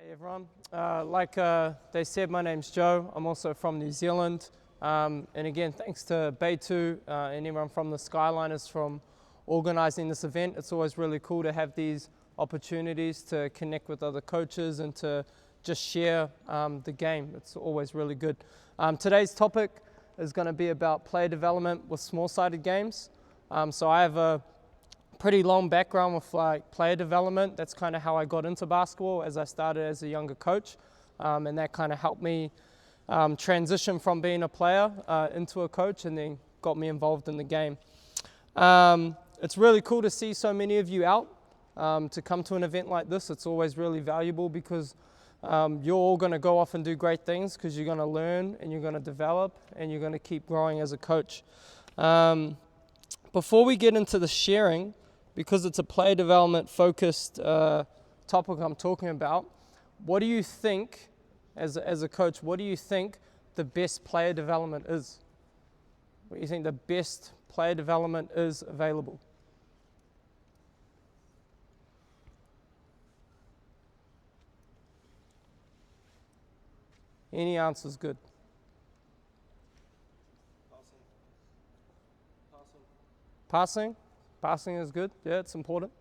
Hey everyone, like they said, my name's Joe. I'm also from New Zealand. And again, thanks to Beitu and everyone from the SKYLINERS from organizing this event. It's always really cool to have these opportunities to connect with other coaches and to just share the game. It's always really good. Today's topic is going to be about player development with small-sided games. So I have a pretty long background with player development. That's kind of how I got into basketball as I started as a younger coach. And that kind of helped me transition from being a player into a coach and then got me involved in the game. It's really cool to see so many of you out to come to an event like this. It's always really valuable because you're all going to go off and do great things because you're going to learn and you're going to develop and you're going to keep growing as a coach. Before we get into the sharing, because it's a player development focused topic I'm talking about, what do you think, as a coach, what do you think the best player development is? What do you think the best player development is available? Any answer's good. Passing? Passing is good. Yeah, it's important.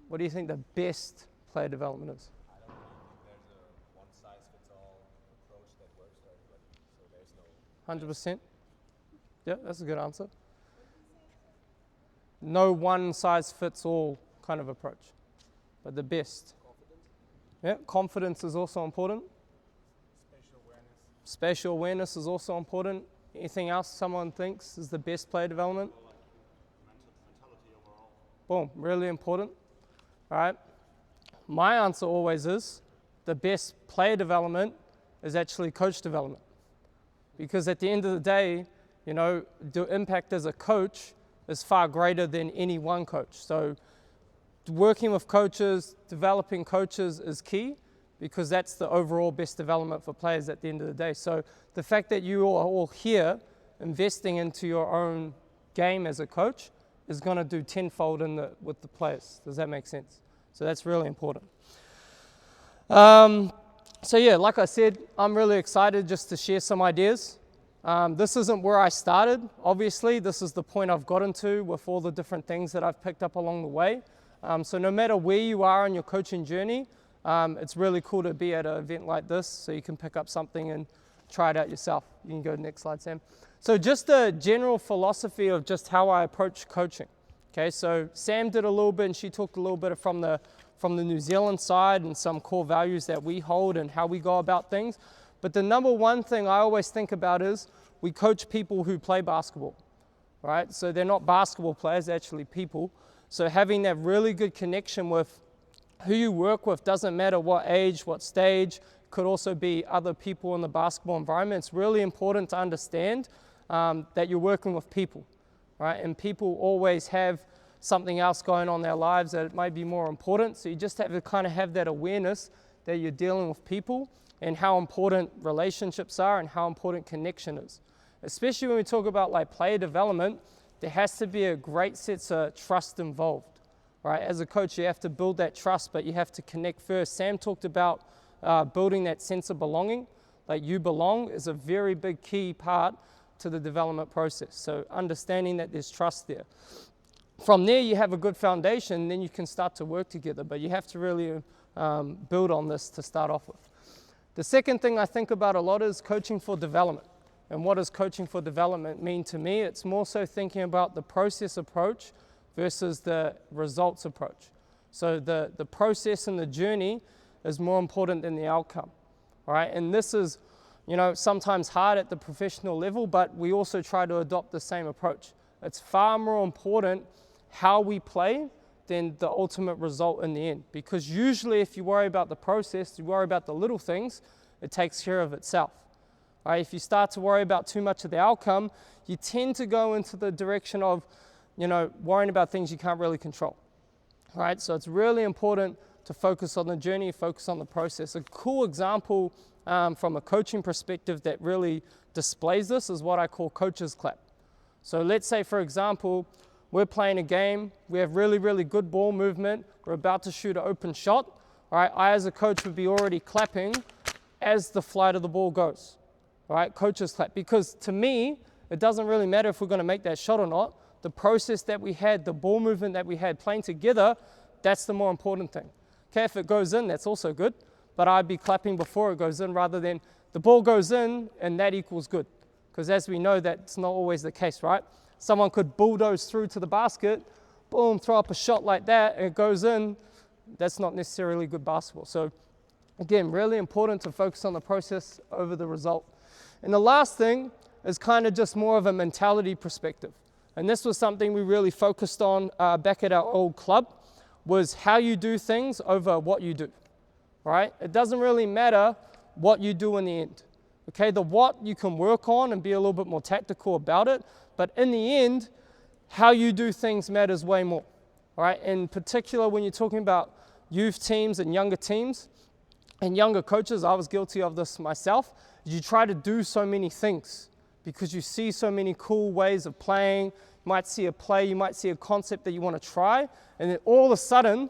What do you think the best player development is? I don't really think there's a one-size-fits-all approach that works for everybody. So there's no 100%? Yeah, that's a good answer. No one-size-fits-all kind of approach, but the best. confidence, Yeah, confidence is also important. spatial awareness, Spatial awareness is also important. Anything else someone thinks is the best player development? mentality overall. Boom, really important. All right. My answer always is the best player development is actually coach development. Because at the end of the day, you know, the impact as a coach is far greater than any one coach. So working with coaches, developing coaches is key because that's the overall best development for players at the end of the day. So the fact that you are all here investing into your own game as a coach is going to do tenfold with the players. Does that make sense? So that's really important. So yeah, like I said, I'm really excited just to share some ideas. This isn't where I started, obviously. This is the point I've gotten to with all the different things that I've picked up along the way. So no matter where you are on your coaching journey, it's really cool to be at an event like this so you can pick up something and try it out yourself. You can go to the next slide, Sam. So just a general philosophy of just how I approach coaching. Okay, so Sam did a little bit and she talked a little bit from the New Zealand side and some core values that we hold and how we go about things. But the number one thing I always think about is we coach people who play basketball, right? So they're not basketball players, they're actually people. So having that really good connection with who you work with doesn't matter what age, what stage, could also be other people in the basketball environment. It's really important to understand that you're working with people, right? And people always have something else going on in their lives that it might be more important. So you just have to kind of have that awareness that you're dealing with people and how important relationships are and how important connection is. Especially when we talk about like player development, there has to be a great sense of trust involved, right? As a coach, you have to build that trust, but you have to connect first. Sam talked about building that sense of belonging, like you belong is a very big key part to the development process. So understanding that there's trust there. From there, you have a good foundation, then you can start to work together, but you have to really build on this to start off with. The second thing I think about a lot is coaching for development. And what does coaching for development mean to me? It's more so thinking about the process approach versus the results approach. So the process and the journey is more important than the outcome, all right? And this is, you know, sometimes hard at the professional level, but we also try to adopt the same approach. It's far more important how we play than the ultimate result in the end. Because usually if you worry about the process, you worry about the little things, it takes care of itself. All right, if you start to worry about too much of the outcome, you tend to go into the direction of, you know, worrying about things you can't really control. All right, so it's really important to focus on the journey, focus on the process. A cool example from a coaching perspective that really displays this is what I call coach's clap. So let's say, for example, we're playing a game, we have really, really good ball movement, we're about to shoot an open shot. all right, I as a coach would be already clapping as the flight of the ball goes, all right, coaches clap. Because to me, it doesn't really matter if we're going to make that shot or not. The process that we had, the ball movement that we had playing together, that's the more important thing. Okay, if it goes in, that's also good, but I'd be clapping before it goes in rather than the ball goes in and that equals good. Because as we know, that's not always the case, right? Someone could bulldoze through to the basket, boom, throw up a shot like that, and it goes in. That's not necessarily good basketball. So again, really important to focus on the process over the result. And the last thing is kind of just more of a mentality perspective. And this was something we really focused on back at our old club, was how you do things over what you do, right? It doesn't really matter what you do in the end. Okay, the what you can work on and be a little bit more tactical about it, but in the end, how you do things matters way more, all right? In particular, when you're talking about youth teams and younger teams and younger coaches, I was guilty of this myself, you try to do so many things because you see so many cool ways of playing. You might see a play, you might see a concept that you want to try, and then all of a sudden,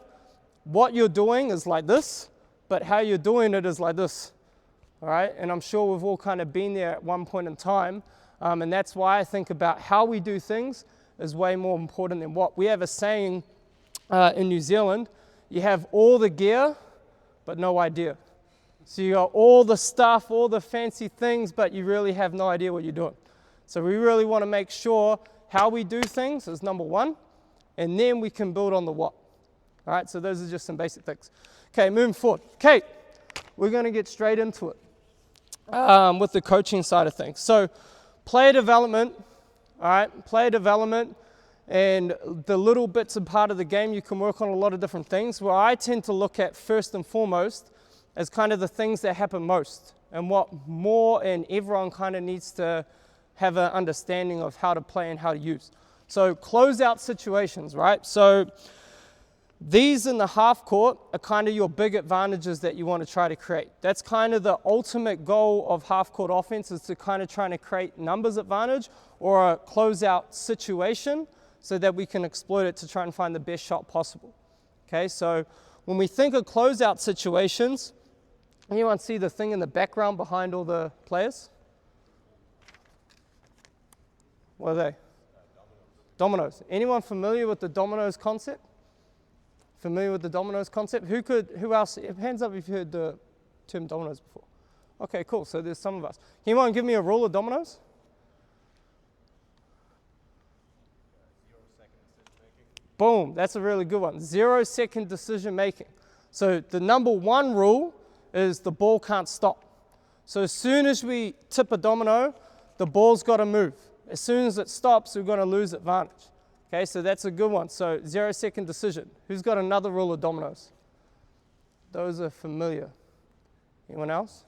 what you're doing is like this, but how you're doing it is like this. All right, and I'm sure we've all kind of been there at one point in time, and that's why I think about how we do things is way more important than what. We have a saying in New Zealand, you have all the gear, but no idea. So you got all the stuff, all the fancy things, but you really have no idea what you're doing. So we really want to make sure how we do things is number one, and then we can build on the what. All right, so those are just some basic things. Okay, moving forward. Okay, we're going to get straight into it. With the coaching side of things. So player development, all right, player development and the little bits and part of the game, you can work on a lot of different things. Where I tend to look at first and foremost as kind of the things that happen most and what more and everyone kind of needs to have an understanding of how to play and how to use. So closeout situations, right? So these in the half court are kind of your big advantages that you want to try to create. That's kind of the ultimate goal of half court offense, is to kind of trying to create numbers advantage or a closeout situation so that we can exploit it to try and find the best shot possible. Okay, so when we think of closeout situations, anyone see the thing in the background behind all the players? What are they? Dominoes. Anyone familiar with the dominoes concept? Familiar with the dominoes concept? Who else? Hands up if you've heard the term dominoes before. Okay, cool. So there's some of us. Can anyone give me a rule of dominoes? 0 second decision making. Boom, that's a really good one. 0 second decision making. So the number one rule is the ball can't stop. So as soon as we tip a domino, the ball's got to move. As soon as it stops, we're going to lose advantage. Okay, so that's a good one. So 0 second decision. Who's got another rule of dominoes? Those are familiar. Anyone else?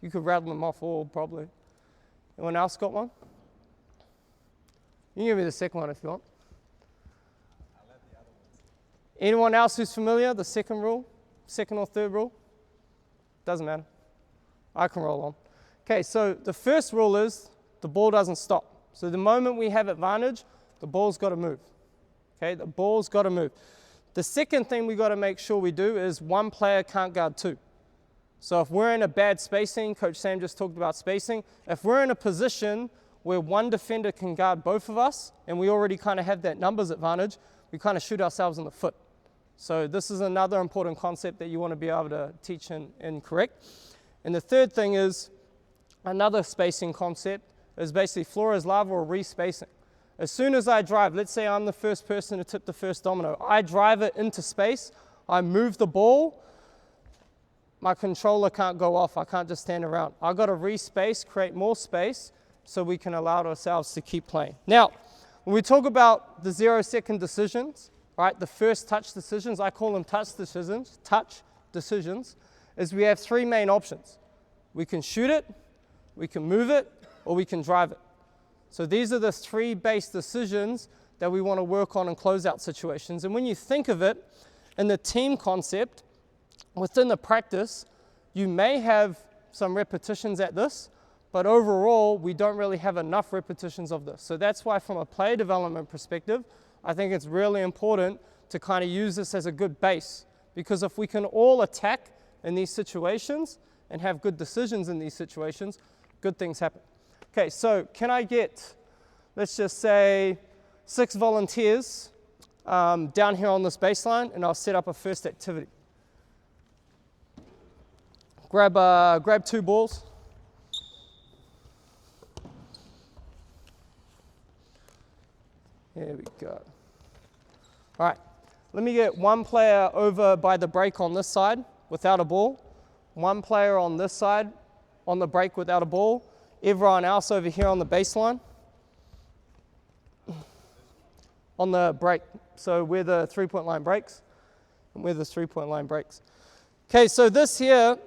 You could rattle them off all probably. Anyone else got one? You can give me the second one if you want. I'll let the other ones. Anyone else who's familiar? The second rule? Second or third rule? Doesn't matter. I can roll on. Okay, so the first rule is the ball doesn't stop. So the moment we have advantage, the ball's got to move. Okay, the ball's got to move. The second thing we got to make sure we do is one player can't guard two. So if we're in a bad spacing, Coach Sam just talked about spacing, if we're in a position where one defender can guard both of us, and we already kind of have that numbers advantage, we kind of shoot ourselves in the foot. So this is another important concept that you want to be able to teach and correct. And the third thing is, another spacing concept is basically floor is lava or re-spacing. As soon as I drive, let's say I'm the first person to tip the first domino, I drive it into space, I move the ball, my controller can't go off, I can't just stand around. I've got to re-space, create more space so we can allow ourselves to keep playing. Now, when we talk about the 0 second decisions, right, the first touch decisions, I call them touch decisions, is we have three main options. We can shoot it, we can move it, or we can drive it. So these are the three base decisions that we want to work on in closeout situations. And when you think of it in the team concept, within the practice, you may have some repetitions at this, but overall, we don't really have enough repetitions of this. So that's why from a player development perspective, I think it's really important to kind of use this as a good base, Because if we can all attack in these situations and have good decisions in these situations, good things happen. Okay, so can I get, let's just say, 6 volunteers down here on this baseline, and I'll set up a first activity. Grab 2 balls. There we go. All right, let me get 1 player over by the break on this side without a ball, 1 player on this side on the break without a ball, everyone else over here on the baseline on the break. So where the 3-point line breaks and where the 3-point line breaks. Okay, so this here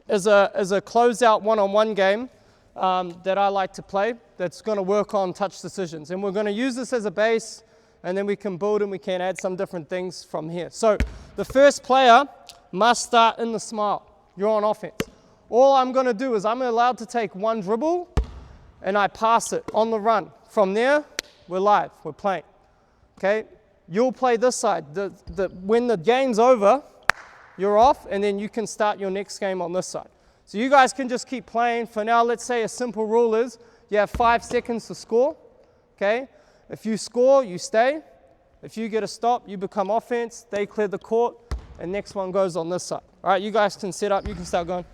is a closeout one-on-one game that I like to play that's going to work on touch decisions. And we're going to use this as a base, and then we can build and we can add some different things from here. So the first player must start in the smile. You're on offense. All I'm going to do is I'm allowed to take 1 dribble and I pass it on the run. From there, we're live, we're playing. Okay, you'll play this side. When the game's over, you're off, and then you can start your next game on this side. So you guys can just keep playing. For now, let's say a simple rule is you have 5 seconds to score. Okay, if you score, you stay. If you get a stop, you become offense. They clear the court, and next one goes on this side. All right, you guys can set up. You can start going.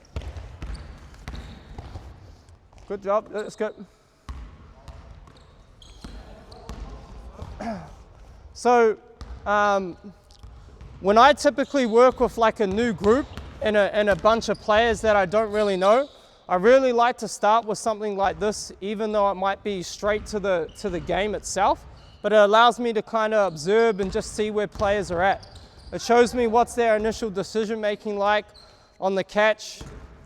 Good job. Let's go. So when I typically work with like a new group and a bunch of players that I don't really know, I really like to start with something like this, even though it might be straight to the game itself, but it allows me to kind of observe and just see where players are at. It shows me what's their initial decision making like on the catch,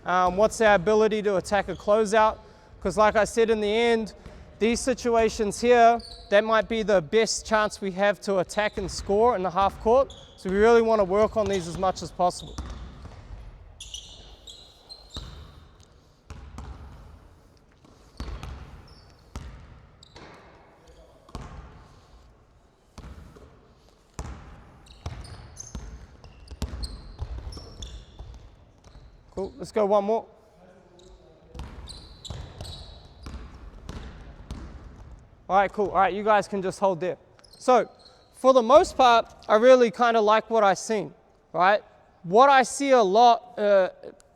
what's their ability to attack a closeout, because like I said, in the end, these situations here, that might be the best chance we have to attack and score in the half court. So we really want to work on these as much as possible. Cool, let's go 1 more. All right, cool. All right, you guys can just hold there. So for the most part, I really kind of like what I've seen, right? What I see a lot,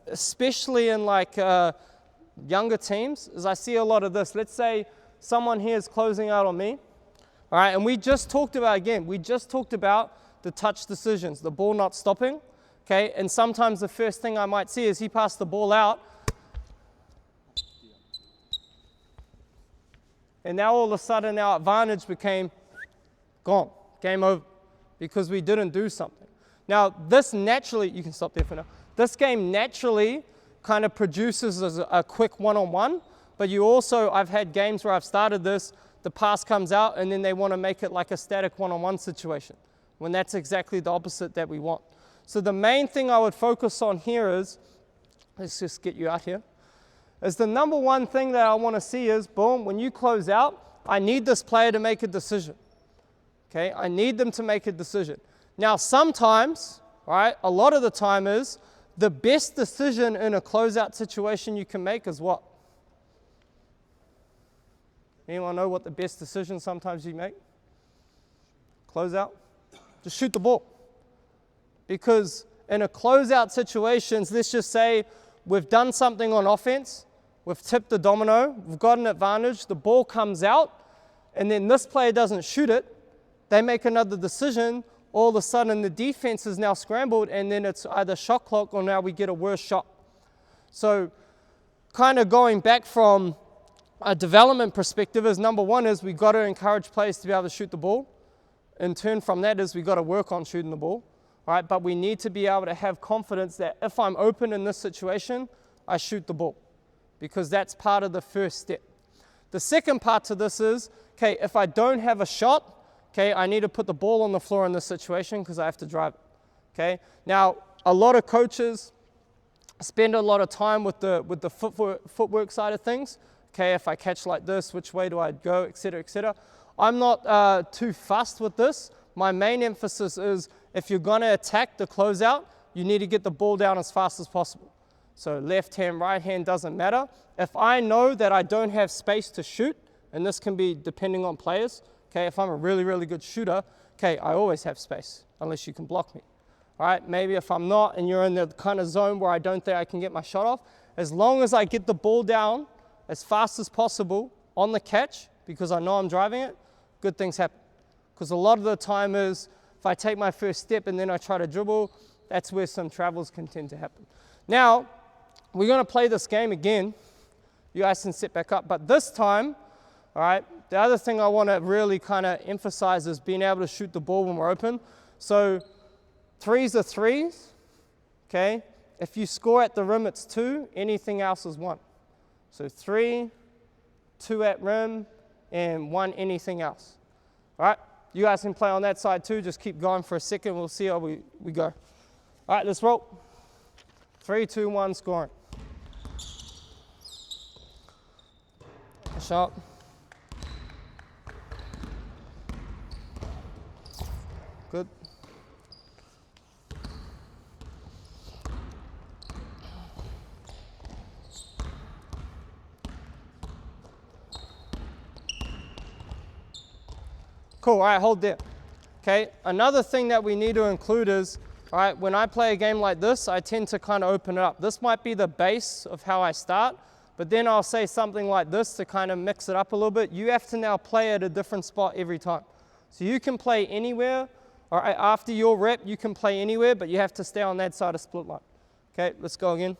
especially in like younger teams, is I see a lot of this. Let's say someone here is closing out on me, all right? And we just talked about the touch decisions, the ball not stopping, okay? And sometimes the first thing I might see is he passed the ball out, and now all of a sudden our advantage became gone, game over, because we didn't do something. Now this naturally, you can stop there for now, this game naturally kind of produces a quick one-on-one, but you also, I've had games where I've started this, the pass comes out and then they want to make it like a static one-on-one situation, when that's exactly the opposite that we want. So the main thing I would focus on here is, let's just get you out here, is the number one thing that I want to see is, boom, when you close out, I need this player to make a decision. Okay, I need them to make a decision. Now sometimes, right, a lot of the time is, the best decision in a closeout situation you can make is what? Anyone know what the best decision sometimes you make? Closeout? Just shoot the ball. Because in a closeout situations, let's just say we've done something on offense, we've tipped the domino, we've got an advantage, the ball comes out, and then this player doesn't shoot it, they make another decision, all of a sudden the defense is now scrambled, and then it's either shot clock or now we get a worse shot. So kind of going back from a development perspective is, number one is we've got to encourage players to be able to shoot the ball. In turn from that is we've got to work on shooting the ball. All right, but we need to be able to have confidence that if I'm open in this situation, I shoot the ball, because that's part of the first step. The second part to this is, okay, if I don't have a shot, okay, I need to put the ball on the floor in this situation because I have to drive it. Okay, now a lot of coaches spend a lot of time with the footwork side of things. Okay, if I catch like this, which way do I go, etc., etc. I'm not too fussed with this. My main emphasis is if you're going to attack the closeout, you need to get the ball down as fast as possible. So left hand, right hand, doesn't matter. If I know that I don't have space to shoot, and this can be depending on players, okay, if I'm a really, really good shooter, okay, I always have space, unless you can block me. All right, maybe if I'm not and you're in the kind of zone where I don't think I can get my shot off, as long as I get the ball down as fast as possible on the catch, because I know I'm driving it, good things happen. Because a lot of the time is, if I take my first step and then I try to dribble, that's where some travels can tend to happen. Now, we're going to play this game again. You guys can sit back up. But this time, all right, the other thing I want to really kind of emphasize is being able to shoot the ball when we're open. So threes are threes, okay? If you score at the rim, it's 2. Anything else is 1. So 3, 2 at rim, and 1 anything else. All right, you guys can play on that side too. Just keep going for a second. We'll see how we go. All right, let's roll. 3, 2, 1, scoring. Shot. Good. Cool, all right, hold there. Okay, another thing that we need to include is, all right, when I play a game like this, I tend to kind of open it up. This might be the base of how I start, but then I'll say something like this to kind of mix it up a little bit. You have to now play at a different spot every time. So you can play anywhere, all right, after your rep, you can play anywhere, but you have to stay on that side of split line. Okay, let's go again.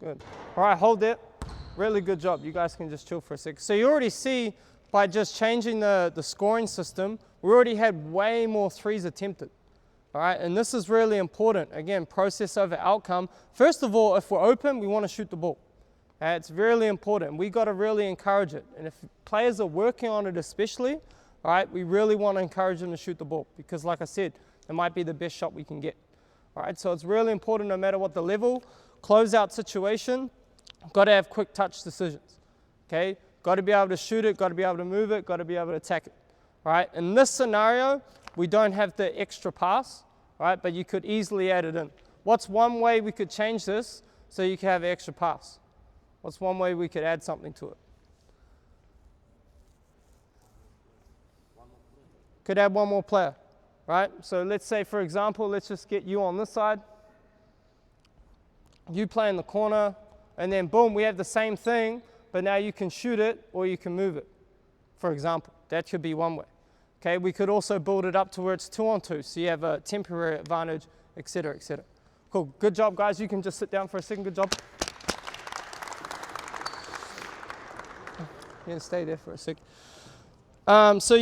Good. All right, hold it. Really good job. You guys can just chill for a sec. So you already see by just changing the scoring system, we already had way more threes attempted. All right, and this is really important. Again, process over outcome. First of all, if we're open, we want to shoot the ball. It's really important. We got to really encourage it. And if players are working on it especially, all right, we really want to encourage them to shoot the ball because like I said, it might be the best shot we can get. All right, so it's really important no matter what the level. Closeout situation, got to have quick touch decisions, okay? Got to be able to shoot it, got to be able to move it, got to be able to attack it, all right? In this scenario, we don't have the extra pass, all right, but you could easily add it in. What's one way we could change this so you can have an extra pass? What's one way we could add something to it? Could add one more player, right? So let's say, for example, let's just get you on this side. You play in the corner, and then boom, we have the same thing, but now you can shoot it or you can move it, for example. That could be one way. Okay, we could also build it up to where it's 2-on-2, so you have a temporary advantage, etc., etc. Cool, good job, guys. You can just sit down for a second. Good job. You can stay there for a sec. So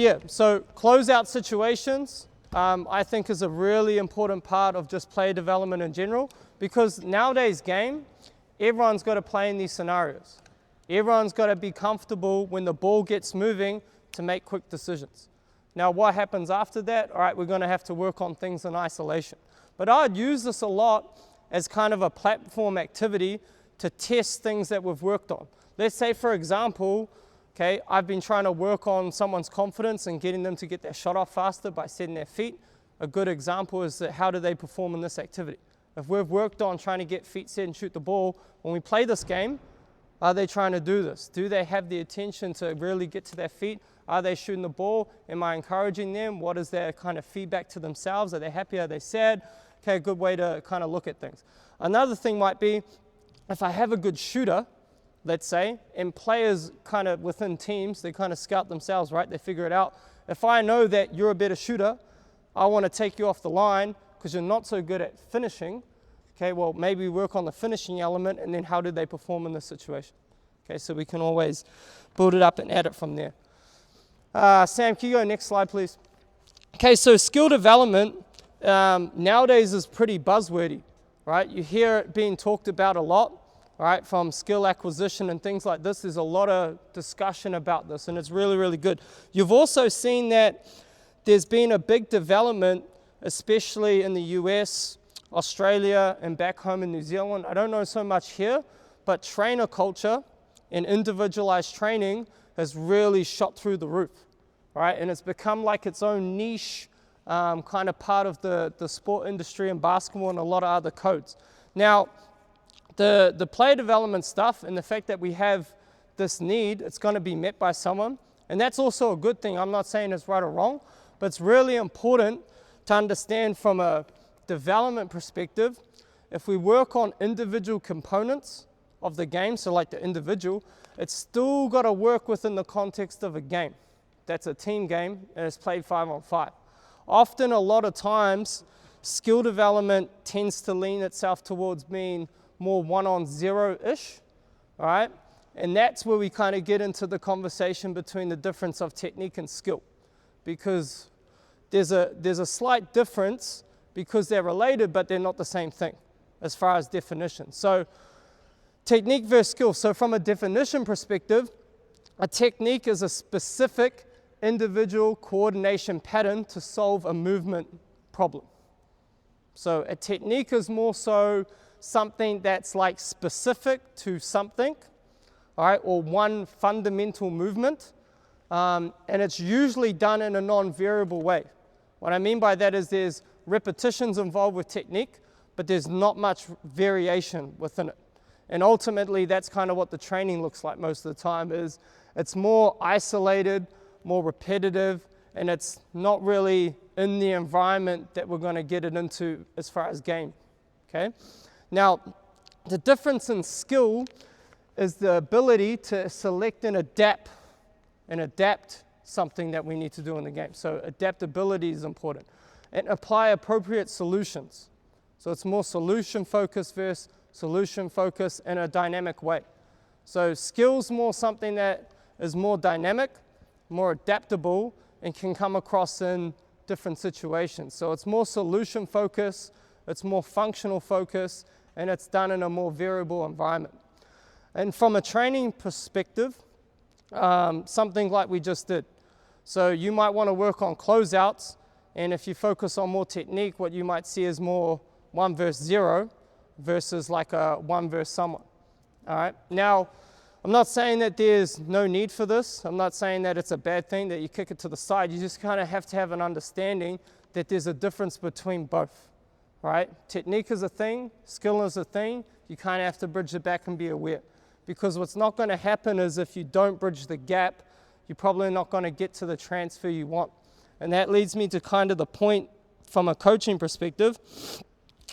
closeout situations, I think is a really important part of just player development in general. Because nowadays game, everyone's got to play in these scenarios. Everyone's got to be comfortable when the ball gets moving to make quick decisions. Now what happens after that? All right, we're going to have to work on things in isolation. But I'd use this a lot as kind of a platform activity to test things that we've worked on. Let's say, for example, okay, I've been trying to work on someone's confidence and getting them to get their shot off faster by setting their feet. A good example is that how do they perform in this activity? If we've worked on trying to get feet set and shoot the ball, when we play this game, are they trying to do this? Do they have the attention to really get to their feet? Are they shooting the ball? Am I encouraging them? What is their kind of feedback to themselves? Are they happy? Are they sad? Okay, a good way to kind of look at things. Another thing might be, if I have a good shooter, let's say, and players kind of within teams, they kind of scout themselves, right? They figure it out. If I know that you're a better shooter, I want to take you off the line because you're not so good at finishing. Okay, well, maybe work on the finishing element, and then how do they perform in this situation? Okay, so we can always build it up and add it from there. Sam, can you go next slide, please? Okay, so skill development nowadays is pretty buzzwordy, right? You hear it being talked about a lot, right? From skill acquisition and things like this. There's a lot of discussion about this, and it's really, really good. You've also seen that there's been a big development, especially in the US, Australia, and back home in New Zealand. I don't know so much here, but trainer culture and individualized training has really shot through the roof, right? And it's become like its own niche kind of part of the sport industry and basketball and a lot of other codes. Now, the player development stuff and the fact that we have this need, it's going to be met by someone. And that's also a good thing. I'm not saying it's right or wrong, but it's really important to understand from a development perspective, if we work on individual components of the game, so like the individual, it's still got to work within the context of a game. That's a team game and it's played 5-on-5. Often, a lot of times, skill development tends to lean itself towards being more 1-on-0-ish, all right? And that's where we kind of get into the conversation between the difference of technique and skill, because there's a slight difference because they're related, but they're not the same thing as far as definition. So technique versus skill. So from a definition perspective, a technique is a specific individual coordination pattern to solve a movement problem. So a technique is more so something that's like specific to something, all right, or one fundamental movement, and it's usually done in a non-variable way. What I mean by that is there's repetitions involved with technique, but there's not much variation within it. And ultimately, that's kind of what the training looks like most of the time, is it's more isolated, more repetitive, and it's not really in the environment that we're going to get it into as far as game, okay? Now, the difference in skill is the ability to select and adapt something that we need to do in the game. So adaptability is important. And apply appropriate solutions. So it's more solution focused versus solution focused in a dynamic way. So skills more something that is more dynamic, more adaptable, and can come across in different situations. So it's more solution focused, it's more functional focus, and it's done in a more variable environment. And from a training perspective, something like we just did. So you might want to work on closeouts, and if you focus on more technique, what you might see is more 1 versus 0 versus like a 1 versus someone. All right. Now, I'm not saying that there's no need for this. I'm not saying that it's a bad thing that you kick it to the side. You just kind of have to have an understanding that there's a difference between both, right? Technique is a thing, skill is a thing. You kind of have to bridge it back and be aware. Because what's not going to happen is if you don't bridge the gap, you're probably not going to get to the transfer you want. And that leads me to kind of the point from a coaching perspective,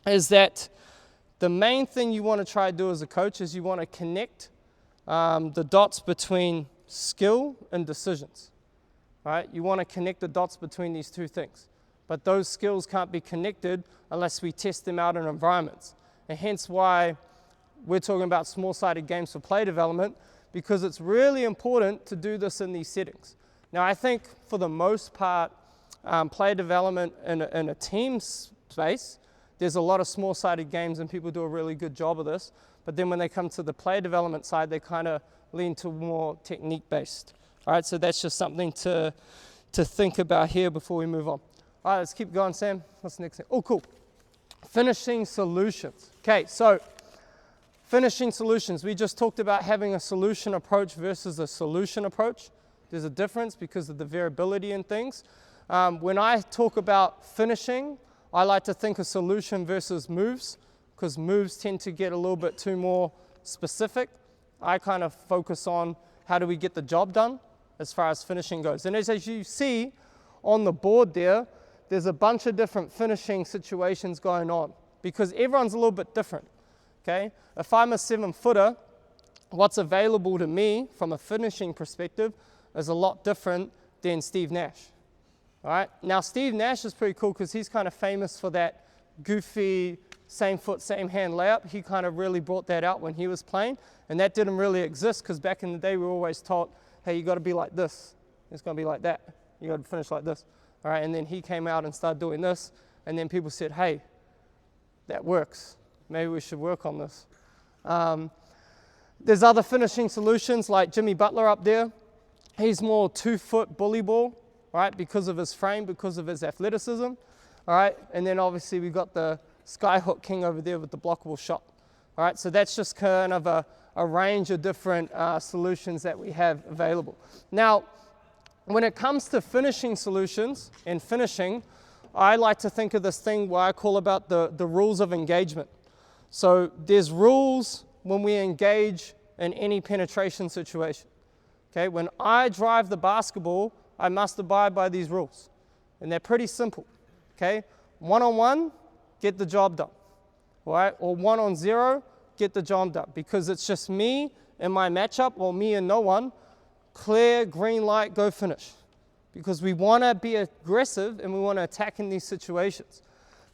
is that the main thing you want to try to do as a coach is you want to connect the dots between skill and decisions, right? You want to connect the dots between these two things. But those skills can't be connected unless we test them out in environments. And hence why we're talking about small-sided games for play development, because it's really important to do this in these settings. Now, I think for the most part, play development in a team space, there's a lot of small-sided games and people do a really good job of this. But then when they come to the play development side, they kind of lean to more technique-based. All right, so that's just something to think about here before we move on. All right, let's keep going, Sam. What's the next thing? Oh, cool. Finishing solutions. Okay, so finishing solutions. We just talked about having a solution approach versus a solution approach. There's a difference because of the variability in things. When I talk about finishing, I like to think of solution versus moves, because moves tend to get a little bit too more specific. I kind of focus on how do we get the job done as far as finishing goes. And as you see on the board there, there's a bunch of different finishing situations going on because everyone's a little bit different, okay? If I'm a 7-footer, what's available to me from a finishing perspective is a lot different than Steve Nash. All right. Now, Steve Nash is pretty cool because he's kind of famous for that goofy same foot, same hand layup. He kind of really brought that out when he was playing, and that didn't really exist because back in the day we were always taught, hey, you got to be like this. It's going to be like that. You got to finish like this. All right. And then he came out and started doing this, And then people said, hey, that works. Maybe we should work on this. There's other finishing solutions like Jimmy Butler up there. He's more 2-foot bully ball, right? Because of his frame, because of his athleticism, all right? And then obviously we've got the Skyhook King over there with the blockable shot, all right? So that's just kind of a range of different solutions that we have available. Now, when it comes to finishing solutions and finishing, I like to think of this thing where I call about the rules of engagement. So there's rules when we engage in any penetration situation. Okay, when I drive the basketball, I must abide by these rules. And they're pretty simple. Okay, 1-on-1, get the job done. All right, or 1-on-0, get the job done. Because it's just me and my matchup, or me and no one. Clear, green light, go finish. Because we want to be aggressive and we want to attack in these situations.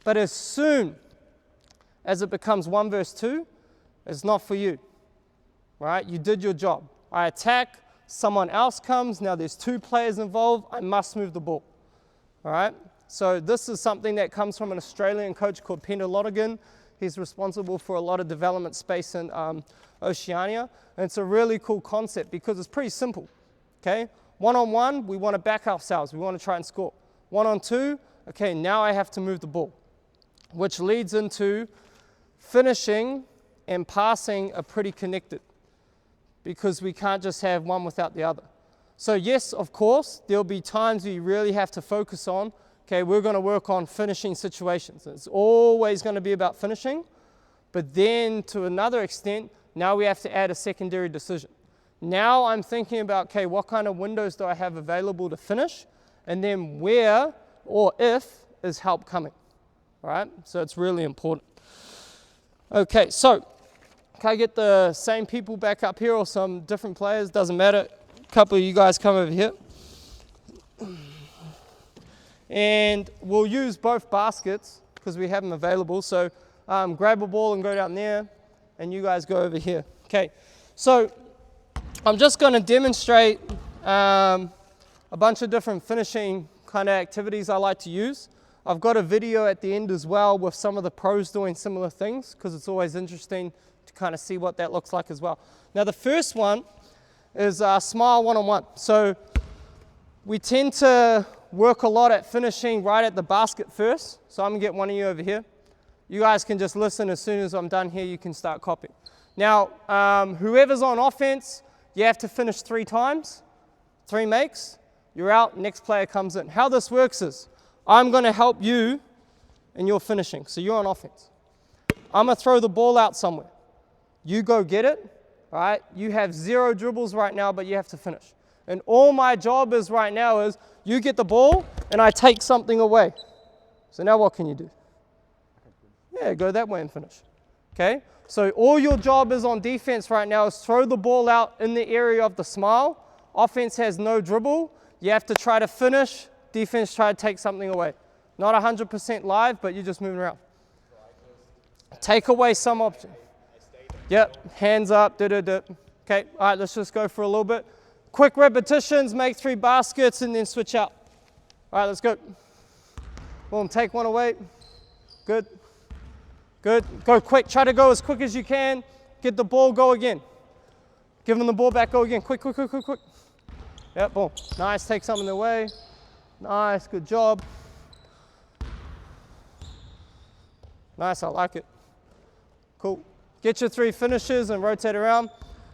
But as soon as it becomes 1 versus 2, it's not for you. Right? You did your job. I attack, someone else comes, now there's 2 players involved, I must move the ball. All right? So this is something that comes from an Australian coach called Peter Lonergan. He's responsible for a lot of development space in Oceania. And it's a really cool concept because it's pretty simple. Okay? 1-on-1, we want to back ourselves. We want to try and score. 1-on-2, okay, now I have to move the ball. Which leads into finishing and passing are pretty connected because we can't just have one without the other. So yes, of course, there'll be times where you really have to focus on, okay, we're going to work on finishing situations. It's always going to be about finishing, but then to another extent, now we have to add a secondary decision. Now I'm thinking about, okay, what kind of windows do I have available to finish? And then where or if is help coming, all right? So it's really important. Okay, so can I get the same people back up here or some different players? Doesn't matter. A couple of you guys come over here. And we'll use both baskets because we have them available. So grab a ball and go down there, and you guys go over here. Okay, so I'm just going to demonstrate a bunch of different finishing kind of activities I like to use. I've got a video at the end as well with some of the pros doing similar things because it's always interesting to kind of see what that looks like as well. Now the first one is smile 1-on-1. So we tend to work a lot at finishing right at the basket first. So I'm going to get one of you over here. You guys can just listen. As soon as I'm done here, you can start copying. Now, whoever's on offense, you have to finish 3 times, 3 makes, you're out, next player comes in. How this works is, I'm going to help you in your finishing. So you're on offense. I'm going to throw the ball out somewhere. You go get it, all right? You have 0 dribbles right now, but you have to finish. And all my job is right now is, you get the ball, and I take something away. So now what can you do? Yeah, go that way and finish. Okay? So all your job is on defense right now is throw the ball out in the area of the smile. Offense has no dribble. You have to try to finish. Defense try to take something away. Not 100% live, but you're just moving around. Take away some option. Yep, hands up. Okay, all right, let's just go for a little bit. Quick repetitions, make 3 baskets, and then switch out. All right, let's go. Boom, take one away. Good. Good. Go quick. Try to go as quick as you can. Get the ball, go again. Give them the ball back, go again. Quick, quick, quick, quick, quick. Yep, boom. Nice, take something away. Nice, good job. Nice, I like it. Cool. Get your 3 finishes and rotate around.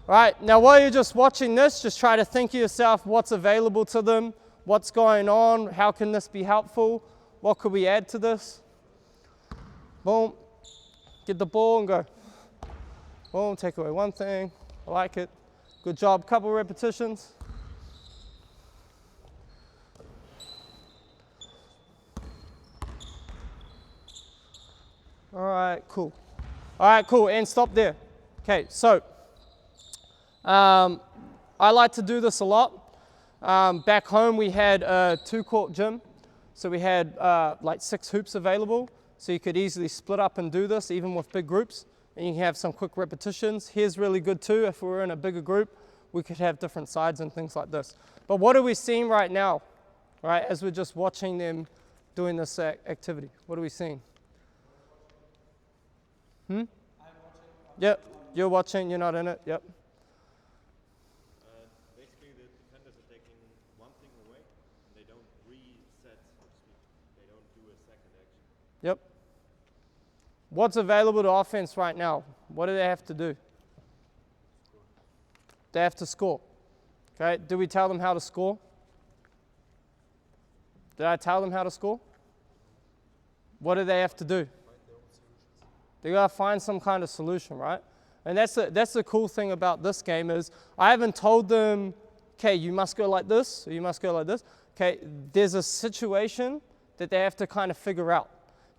All right, now while you're just watching this, just try to think to yourself what's available to them, what's going on, how can this be helpful, what could we add to this? Boom. Get the ball and go. Boom, take away one thing. I like it. Good job. Couple repetitions. All right, cool. All right, cool. And stop there. Okay, so I like to do this a lot. Back home we had a 2-court gym. So we had like 6 hoops available. So you could easily split up and do this even with big groups. And you can have some quick repetitions. Here's really good too. If we were in a bigger group, we could have different sides and things like this. But what are we seeing right now, right, as we're just watching them doing this activity? What are we seeing? Yep, you're watching, you're not in it, yep. Basically, the defenders are taking one thing away, and they don't reset, so to speak. They don't do a second action. Yep. What's available to offense right now? What do they have to do? They have to score. Okay, do we tell them how to score? Did I tell them how to score? What do they have to do? They gotta find some kind of solution, right? And that's the cool thing about this game is I haven't told them, okay, you must go like this, or you must go like this. Okay, there's a situation that they have to kind of figure out.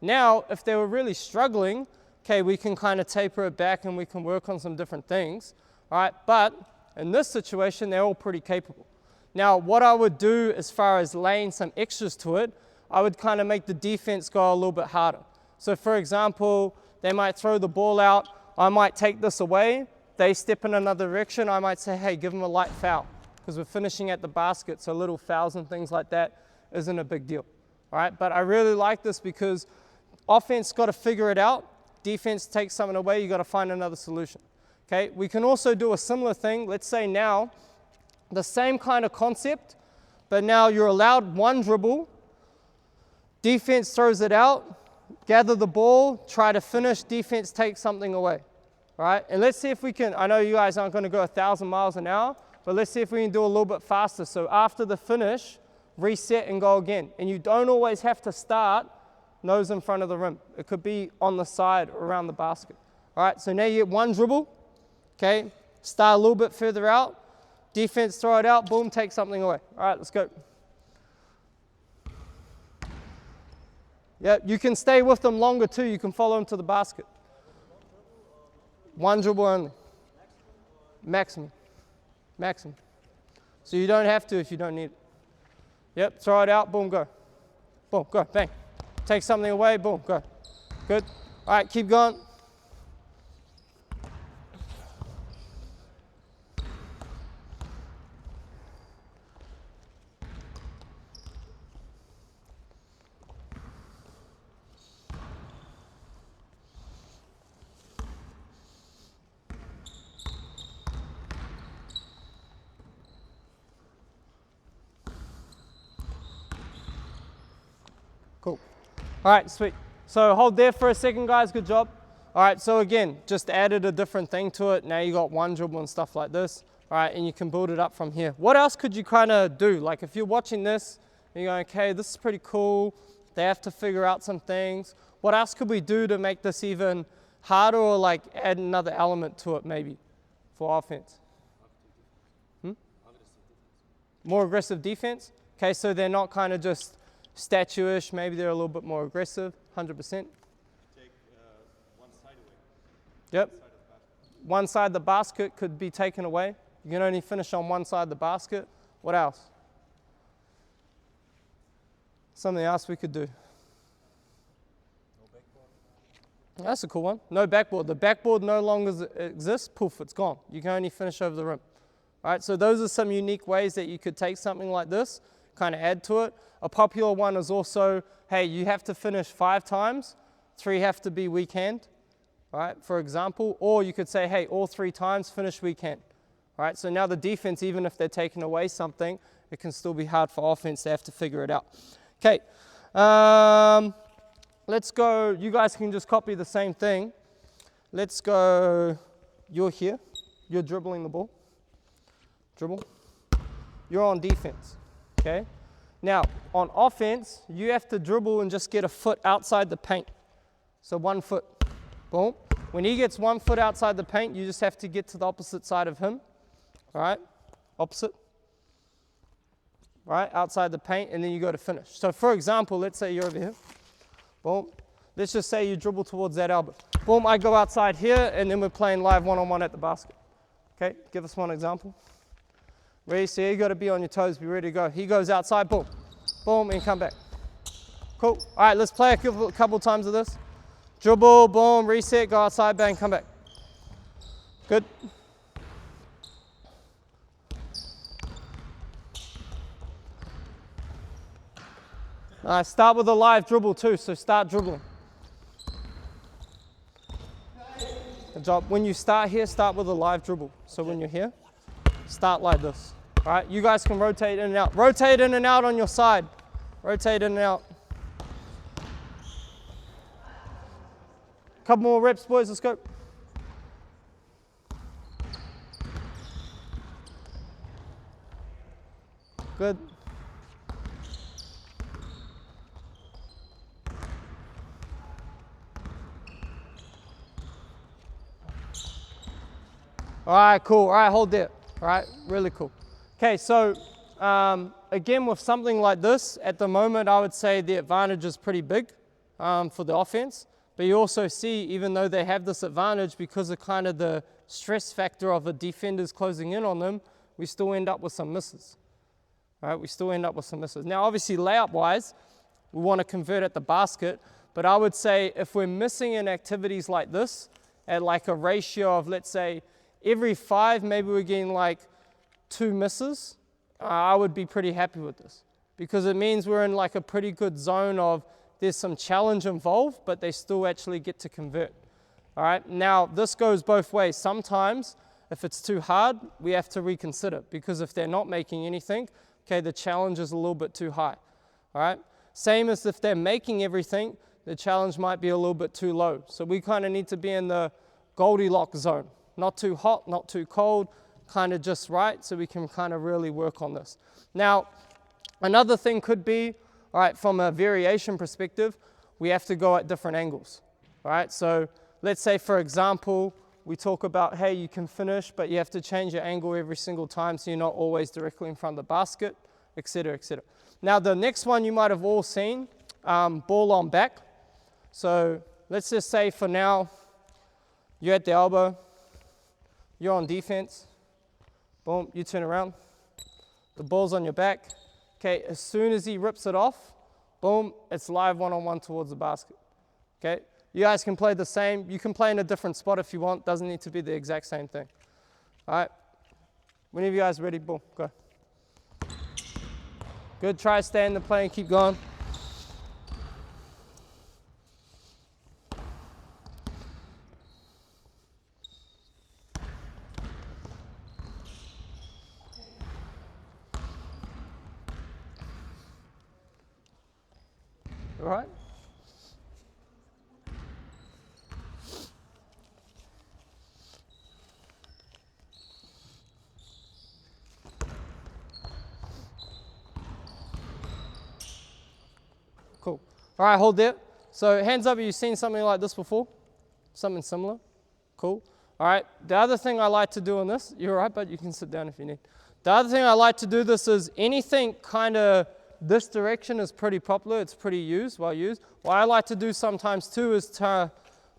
Now, if they were really struggling, okay, we can kind of taper it back and we can work on some different things, all right? But in this situation, they're all pretty capable. Now, what I would do as far as laying some extras to it, I would kind of make the defense go a little bit harder. So for example, they might throw the ball out, I might take this away, they step in another direction, I might say, hey, give them a light foul, because we're finishing at the basket, so little fouls and things like that isn't a big deal, all right? But I really like this because offense got to figure it out, defense takes something away, you got to find another solution, okay? We can also do a similar thing, let's say now, the same kind of concept, but now you're allowed one dribble, defense throws it out, gather the ball, try to finish, defense takes something away, right? And let's see if we can, I know you guys aren't going to go 1,000 miles an hour, but let's see if we can do a little bit faster. So after the finish, reset and go again. And you don't always have to start nose in front of the rim. It could be on the side or around the basket. All right, so now you get one dribble, okay? Start a little bit further out, defense throw it out, boom, take something away. All right, let's go. Yeah, you can stay with them longer too. You can follow them to the basket. One dribble only. Maximum. Maximum. So you don't have to if you don't need it. Yep, throw it out, boom, go. Boom, go, bang. Take something away, boom, go. Good. All right, keep going. Cool. All right, sweet. So hold there for a second, guys. Good job. All right, so again, just added a different thing to it. Now you got one dribble and stuff like this. All right, and you can build it up from here. What else could you kind of do? Like if you're watching this and you're going, okay, this is pretty cool. They have to figure out some things. What else could we do to make this even harder or like add another element to it maybe for offense? More aggressive defense? Okay, so they're not kind of just statuish, maybe they're a little bit more aggressive, 100%. Take one side away. Yep. One side of the basket could be taken away. You can only finish on one side of the basket. What else? Something else we could do. No backboard. That's a cool one. No backboard. The backboard no longer exists. Poof, it's gone. You can only finish over the rim. All right, so those are some unique ways that you could take something like this, kind of add to it. A popular one is also, hey, you have to finish 5 times, 3 have to be weak hand, all right, for example. Or you could say, hey, all 3 times finish weak hand. All right, so now the defense, even if they're taking away something, it can still be hard for offense. They have to figure it out. Okay, let's go. You guys can just copy the same thing. Let's go, you're here, you're dribbling the ball. Dribble. You're on defense, okay? Now, on offense, you have to dribble and just get a foot outside the paint. So 1 foot, boom. When he gets 1 foot outside the paint, you just have to get to the opposite side of him, all right? Opposite, all right, outside the paint, and then you go to finish. So for example, let's say you're over here, boom. Let's just say you dribble towards that elbow. Boom, I go outside here, and then we're playing live one-on-one at the basket. Okay, give us one example. Ready, so you got to be on your toes, be ready to go. He goes outside, boom, boom, and come back. Cool. All right, let's play a couple times of this. Dribble, boom, reset, go outside, bang, come back. Good. Start with a live dribble too, so start dribbling. Good job. When you start here, start with a live dribble. So when you're here, start like this. All right, you guys can rotate in and out. Rotate in and out on your side. Rotate in and out. Couple more reps, boys, let's go. Good. All right, cool. All right, hold there. All right, really cool. Okay, so again, with something like this, at the moment, I would say the advantage is pretty big for the offense. But you also see, even though they have this advantage, because of kind of the stress factor of the defenders closing in on them, we still end up with some misses. All right, we still end up with some misses. Now, obviously, layup-wise, we want to convert at the basket. But I would say if we're missing in activities like this, at like a ratio of, let's say, every 5, maybe we're getting like 2 misses, I would be pretty happy with this. Because it means we're in like a pretty good zone of there's some challenge involved, but they still actually get to convert. All right, now this goes both ways. Sometimes if it's too hard, we have to reconsider, because if they're not making anything, okay, the challenge is a little bit too high. All right, same as if they're making everything, the challenge might be a little bit too low. So we kind of need to be in the Goldilocks zone, not too hot, not too cold, kind of just right, so we can kind of really work on this. Now, another thing could be, all right, from a variation perspective, we have to go at different angles. All right, so let's say, for example, we talk about, hey, you can finish, but you have to change your angle every single time so you're not always directly in front of the basket, et cetera, et cetera. Now, the next one you might have all seen, ball on back. So let's just say for now, you're at the elbow, you're on defense, boom, you turn around, the ball's on your back. Okay, as soon as he rips it off, boom, it's live one-on-one towards the basket. Okay, you guys can play the same. You can play in a different spot if you want. Doesn't need to be the exact same thing. All right, whenever you guys ready, boom, go. Good, try to stay in the play and keep going. All right. Cool. All right, hold there. So hands up, have you seen something like this before? Something similar? Cool. All right, the other thing I like to do on this, you're all right, but you can sit down if you need. The other thing I like to do this is anything kind of this direction is pretty popular, it's pretty well used. What I like to do sometimes too is to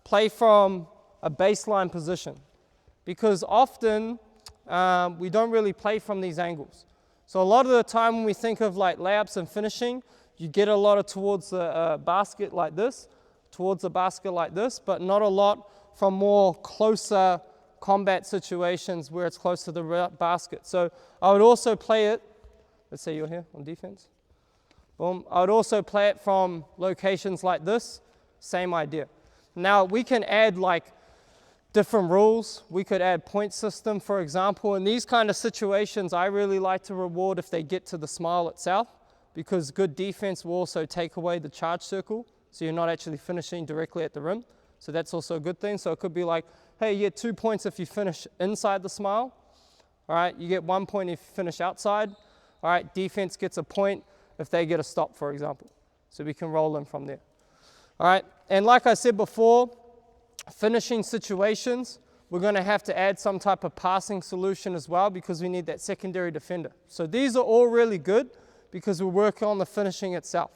play from a baseline position, because often we don't really play from these angles. So a lot of the time when we think of like layups and finishing, you get a lot of towards the basket like this, but not a lot from more closer combat situations where it's close to the basket. So I would also play it, let's say you're here on defense. Boom. I would also play it from locations like this, same idea. Now we can add like different rules. We could add point system, for example. In these kind of situations, I really like to reward if they get to the smile itself, because good defense will also take away the charge circle, so you're not actually finishing directly at the rim. So that's also a good thing. So it could be like, hey, you get 2 points if you finish inside the smile. All right, you get 1 point if you finish outside. All right, defense gets a point if they get a stop, for example. So we can roll them from there. All right, and like I said before, finishing situations, we're going to have to add some type of passing solution as well, because we need that secondary defender. So these are all really good because we're working on the finishing itself.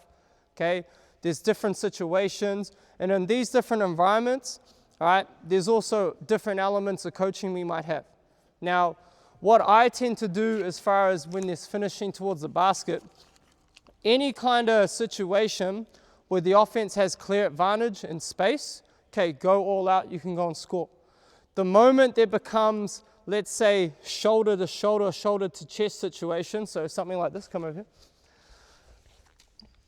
Okay, there's different situations, and in these different environments, all right, there's also different elements of coaching we might have. Now, what I tend to do as far as when there's finishing towards the basket, any kind of situation where the offense has clear advantage in space, okay, go all out, you can go and score. The moment there becomes, let's say, shoulder to shoulder, shoulder to chest situation, so something like this, come over here.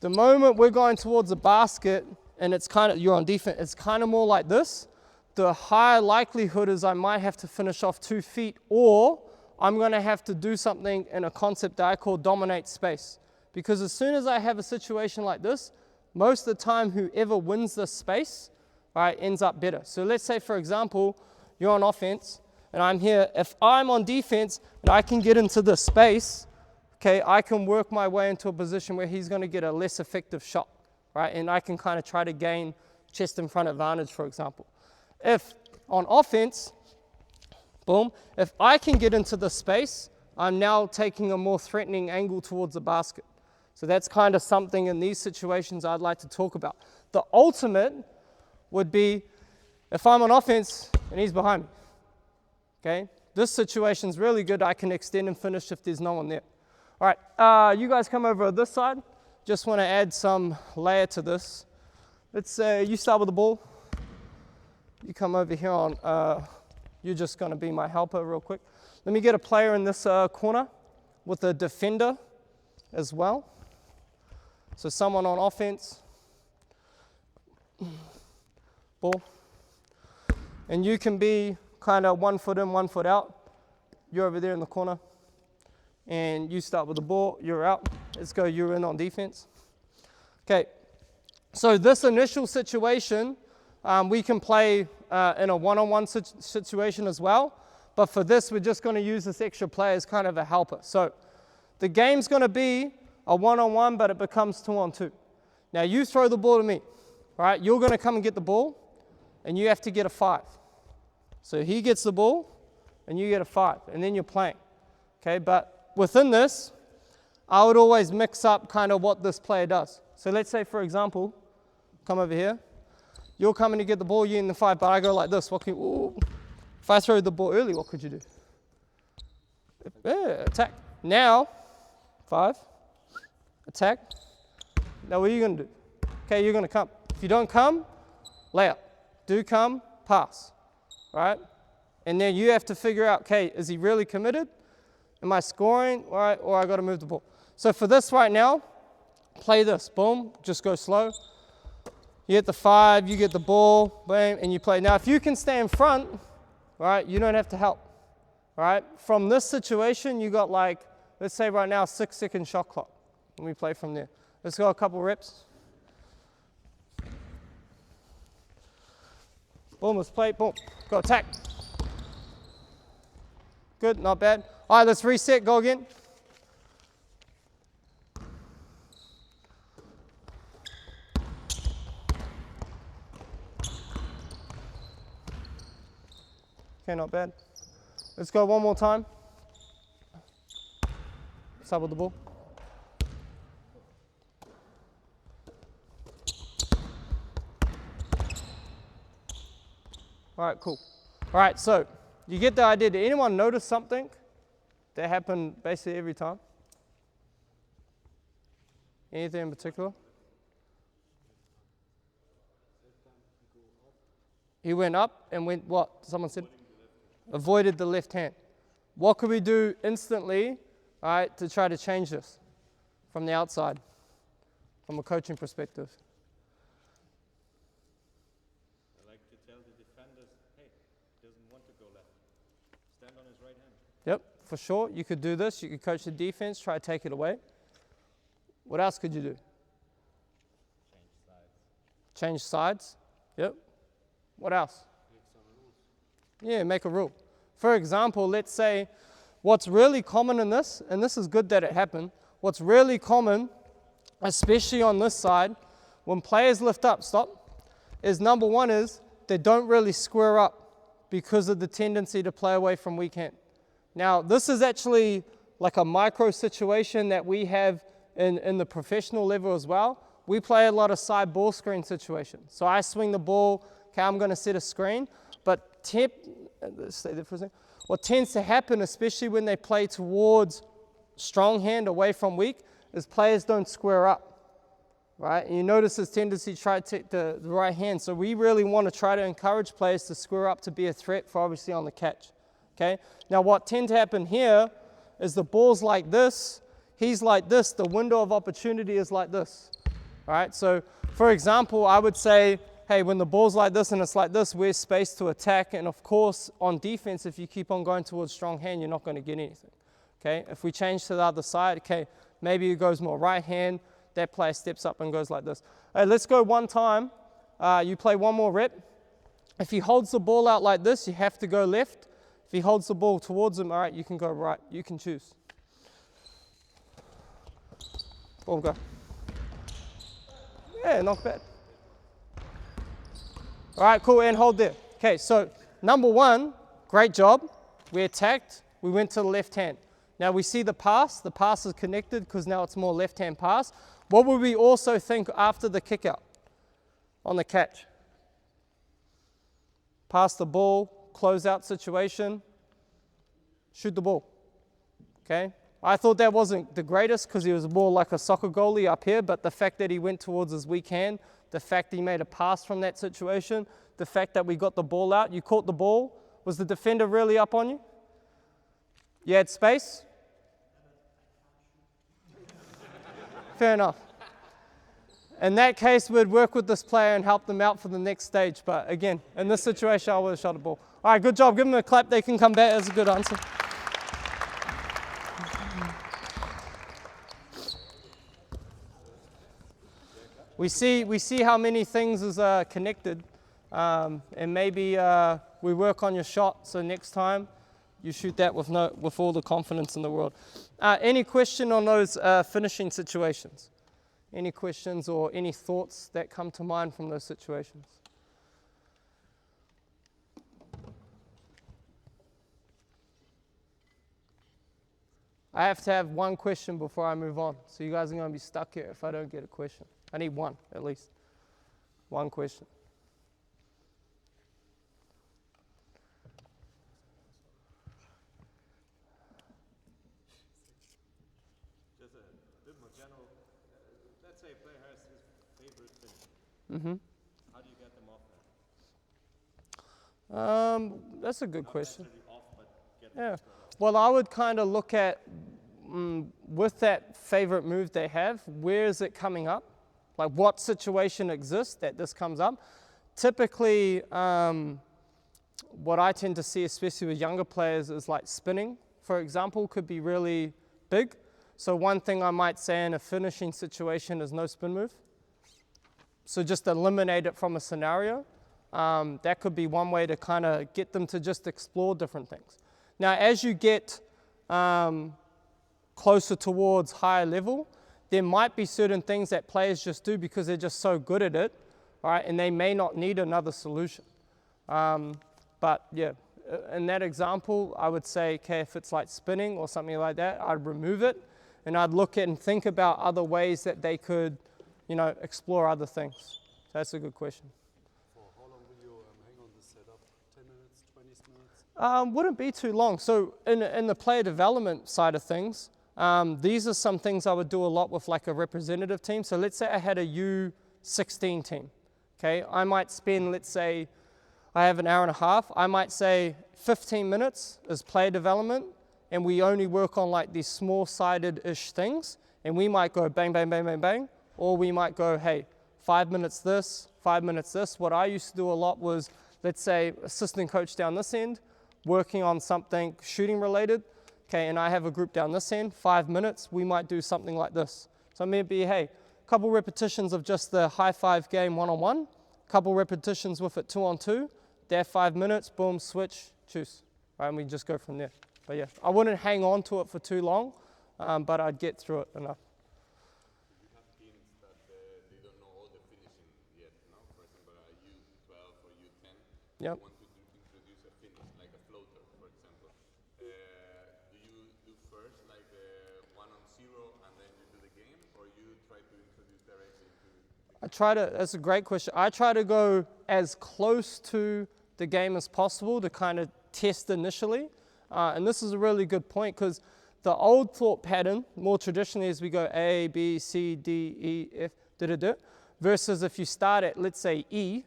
The moment we're going towards the basket and it's kind of, you're on defense, it's kind of more like this, the higher likelihood is I might have to finish off 2 feet, or I'm going to have to do something in a concept that I call dominate space. Because as soon as I have a situation like this, most of the time whoever wins this space, right, ends up better. So let's say, for example, you're on offense and I'm here. If I'm on defense and I can get into this space, okay, I can work my way into a position where he's going to get a less effective shot, right? And I can kind of try to gain chest in front advantage, for example. If on offense, boom, if I can get into the space, I'm now taking a more threatening angle towards the basket. So that's kind of something in these situations I'd like to talk about. The ultimate would be if I'm on offense and he's behind me, okay? This situation's really good. I can extend and finish if there's no one there. All right, you guys come over this side. Just want to add some layer to this. Let's say you start with the ball. You come over here on, you're just going to be my helper real quick. Let me get a player in this corner with a defender as well. So someone on offense, ball. And you can be kind of 1 foot in, 1 foot out. You're over there in the corner. And you start with the ball, you're out. Let's go, you're in on defense. Okay, so this initial situation, we can play in a one-on-one situation as well. But for this, we're just going to use this extra player as kind of a helper. So the game's going to be a one-on-one, but it becomes 2-on-2. Now you throw the ball to me, right? You're going to come and get the ball, and you have to get a 5. So he gets the ball, and you get a 5, and then you're playing. Okay, but within this, I would always mix up kind of what this player does. So let's say, for example, come over here. You're coming to get the ball, you're in the 5, but I go like this. What can you, if I throw the ball early, what could you do? Yeah, attack. Now, 5, attack. Now what are you going to do? Okay, you're going to come. If you don't come, layup. Do come, pass. Right? And then you have to figure out, okay, is he really committed? Am I scoring? All right, or I got to move the ball. So for this right now, play this. Boom, just go slow. You get the 5, you get the ball, bam, and you play. Now, if you can stay in front, right, you don't have to help. Right? From this situation, you got like, let's say right now, 6-second shot clock. And we play from there. Let's go a couple reps. Boom, let's play, boom, go attack. Good, not bad. All right, let's reset, go again. Okay, not bad. Let's go one more time. Start with the ball. All right, cool. All right, so you get the idea. Did anyone notice something that happened basically every time? Anything in particular? He went up and went what? Someone said? Avoided the left hand. What could we do instantly, all right, to try to change this from the outside, from a coaching perspective? I like to tell the defenders, hey, he doesn't want to go left. Stand on his right hand. Yep, for sure. You could do this. You could coach the defense, try to take it away. What else could you do? Change sides. Change sides. Yep. What else? Make some rules. Yeah, make a rule. For example, let's say what's really common in this, and this is good that it happened, what's really common, especially on this side, when players lift up, is number one is they don't really square up because of the tendency to play away from weak hand. Now, this is actually like a micro situation that we have in the professional level as well. We play a lot of side ball screen situations. So I swing the ball, okay, I'm going to set a screen, but let's stay there for a second. What tends to happen, especially when they play towards strong hand away from weak, is players don't square up, right? And you notice this tendency to try to take the right hand. So we really want to try to encourage players to square up to be a threat for obviously on the catch, okay? Now what tends to happen here is the ball's like this, he's like this, the window of opportunity is like this. All right, so for example, I would say, hey, when the ball's like this and it's like this, where's space to attack? And of course, on defense, if you keep on going towards strong hand, you're not going to get anything. Okay, if we change to the other side, okay, maybe it goes more right hand, that player steps up and goes like this. Hey, let's go one time. You play one more rep. If he holds the ball out like this, you have to go left. If he holds the ball towards him, all right, you can go right. You can choose. Boom, go. Yeah, not bad. All right, cool, and hold there. Okay, so number one, great job. We attacked, we went to the left hand. Now we see the pass is connected because now it's more left hand pass. What would we also think after the kick out on the catch? Pass the ball, close out situation, shoot the ball, okay? I thought that wasn't the greatest because he was more like a soccer goalie up here, but the fact that he went towards his weak hand, the fact that he made a pass from that situation, the fact that we got the ball out, you caught the ball, was the defender really up on you? You had space? Fair enough. In that case, we'd work with this player and help them out for the next stage. But again, in this situation, I would have shot a ball. All right, good job. Give them a clap. They can come back. That's a good answer. We see how many things is connected. And maybe we work on your shot. So next time, you shoot that with all the confidence in the world. Any question on those finishing situations? Any questions or any thoughts that come to mind from those situations? I have to have one question before I move on. So you guys are going to be stuck here if I don't get a question. I need one, at least. One question. Just a bit more general. Let's say a player has his favorite finish. Mm-hmm. How do you get them off that? That's a good question. Off, but get Yeah. Well, I would kind of look at, with that favorite move they have, where is it coming up? Like what situation exists that this comes up? Typically, what I tend to see, especially with younger players, is like spinning, for example, could be really big. So one thing I might say in a finishing situation is no spin move. So just eliminate it from a scenario. That could be one way to kind of get them to just explore different things. Now, as you get closer towards higher level, there might be certain things that players just do because they're just so good at it, right? And they may not need another solution. But yeah, in that example, I would say, okay, if it's like spinning or something like that, I'd remove it and I'd look at and think about other ways that they could, explore other things. So that's a good question. For how long will you hang on this setup? 10 minutes, 20 minutes? Wouldn't be too long. So in the player development side of things, these are some things I would do a lot with like a representative team. So let's say I had a U16 team. Okay, I might spend, let's say, I have an hour and a half. I might say 15 minutes is player development, and we only work on like these small-sided-ish things. And we might go bang, bang, bang, bang, bang, or we might go, hey, 5 minutes this, 5 minutes this. What I used to do a lot was, let's say, assistant coach down this end, working on something shooting related. Okay, and I have a group down this end, 5 minutes, we might do something like this. So maybe, hey, a couple repetitions of just the high five game one-on-one, couple repetitions with it 2-on-2, there 5 minutes, boom, switch, choose. Right, and we just go from there. But yeah, I wouldn't hang on to it for too long, but I'd get through it enough. You have teams that they don't know all the finishing yet, no? For example, U12 or U10, Yep. want to introduce a finish, like a floater, for example. Do you do first like 1-0 and then you do the game, or you try to introduce directly into That's a great question. I try to go as close to the game as possible to kind of test initially. And this is a really good point because the old thought pattern, more traditionally, is we go A, B, C, D, E, F, da-da-da, versus if you start at, let's say, E,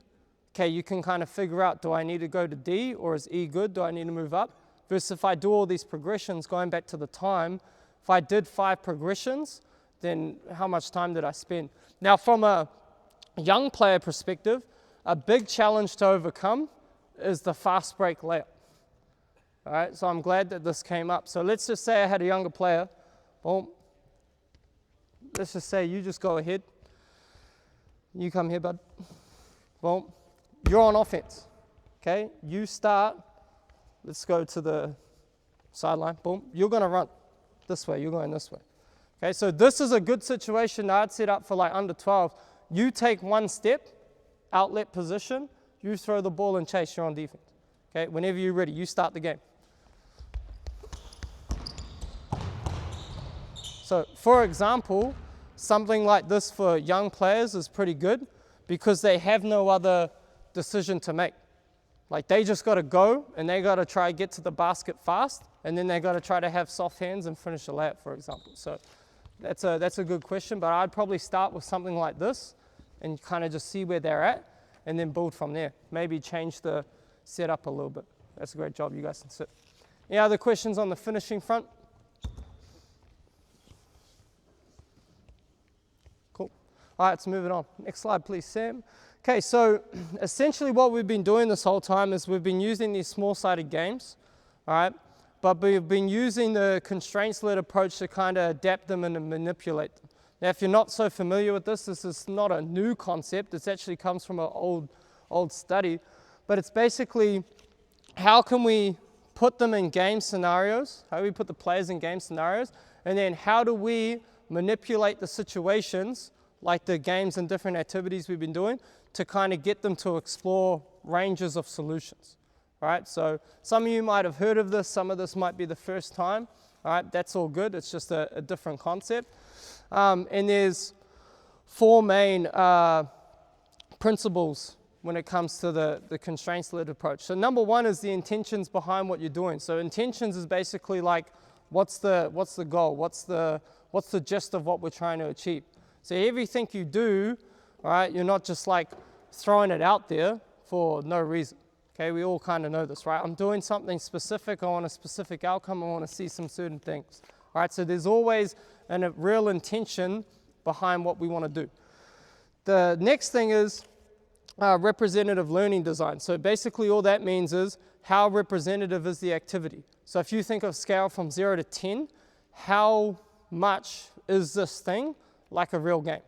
okay, you can kind of figure out, do I need to go to D, or is E good? Do I need to move up? Versus if I do all these progressions, going back to the time, if I did 5 progressions, then how much time did I spend? Now, from a young player perspective, a big challenge to overcome is the fast break layup. All right, so I'm glad that this came up. So let's just say I had a younger player. Boom. Let's just say you just go ahead. You come here, bud. Boom. You're on offense. Okay, you start. Let's go to the sideline. Boom. You're going to run this way. You're going this way. Okay, so this is a good situation that I'd set up for like under 12. You take one step, outlet position, you throw the ball and chase, you're on defense. Okay, whenever you're ready, you start the game. So for example, something like this for young players is pretty good because they have no other decision to make. Like they just got to go and they got to try to get to the basket fast, and then they got to try to have soft hands and finish a layup, for example. So that's a good question, but I'd probably start with something like this and kind of just see where they're at and then build from there. Maybe change the setup a little bit. That's a great job. You guys can sit. Any other questions on the finishing front? Cool. All right, let's move it on. Next slide, please, Sam. Okay, so essentially what we've been doing this whole time is we've been using these small-sided games, all right? But we've been using the constraints-led approach to kind of adapt them and manipulate them. Now, if you're not so familiar with this is not a new concept. It actually comes from an old study. But it's basically how can we put them in game scenarios, how do we put the players in game scenarios, and then how do we manipulate the situations, like the games and different activities we've been doing, to kind of get them to explore ranges of solutions. All right, so some of you might have heard of this, some of this might be the first time. All right, that's all good, it's just a different concept. And there's four main principles when it comes to the constraints-led approach. So number one is the intentions behind what you're doing. So intentions is basically like, what's the goal? What's the gist of what we're trying to achieve? So everything you do, all right, you're not just like throwing it out there for no reason. Okay, we all kind of know this, right? I'm doing something specific, I want a specific outcome, I want to see some certain things. All right, so there's always a real intention behind what we want to do. The next thing is representative learning design. So basically all that means is how representative is the activity. So if you think of scale from 0 to 10, how much is this thing like a real game?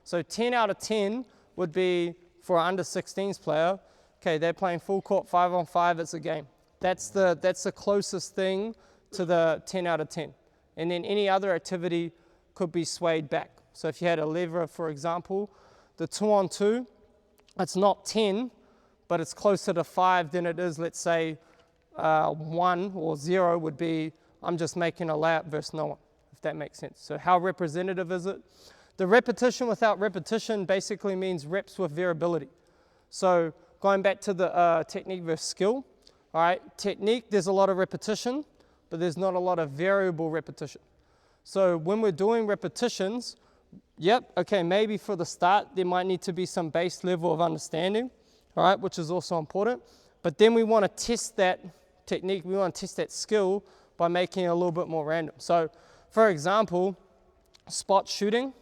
So 10 out of 10 would be for an under 16s player. Okay, they're playing full court 5-on-5, it's a game. That's the closest thing to the 10 out of 10. And then any other activity could be swayed back. So if you had a lever, for example, the 2-on-2, it's not 10, but it's closer to 5 than it is, let's say, 1 or 0 would be, I'm just making a layup versus no one, if that makes sense. So how representative is it? The repetition without repetition basically means reps with variability. So going back to the technique versus skill, all right, technique, there's a lot of repetition, but there's not a lot of variable repetition. So when we're doing repetitions, yep, okay, maybe for the start, there might need to be some base level of understanding, all right, which is also important. But then we want to test that technique, we want to test that skill by making it a little bit more random. So for example, spot shooting,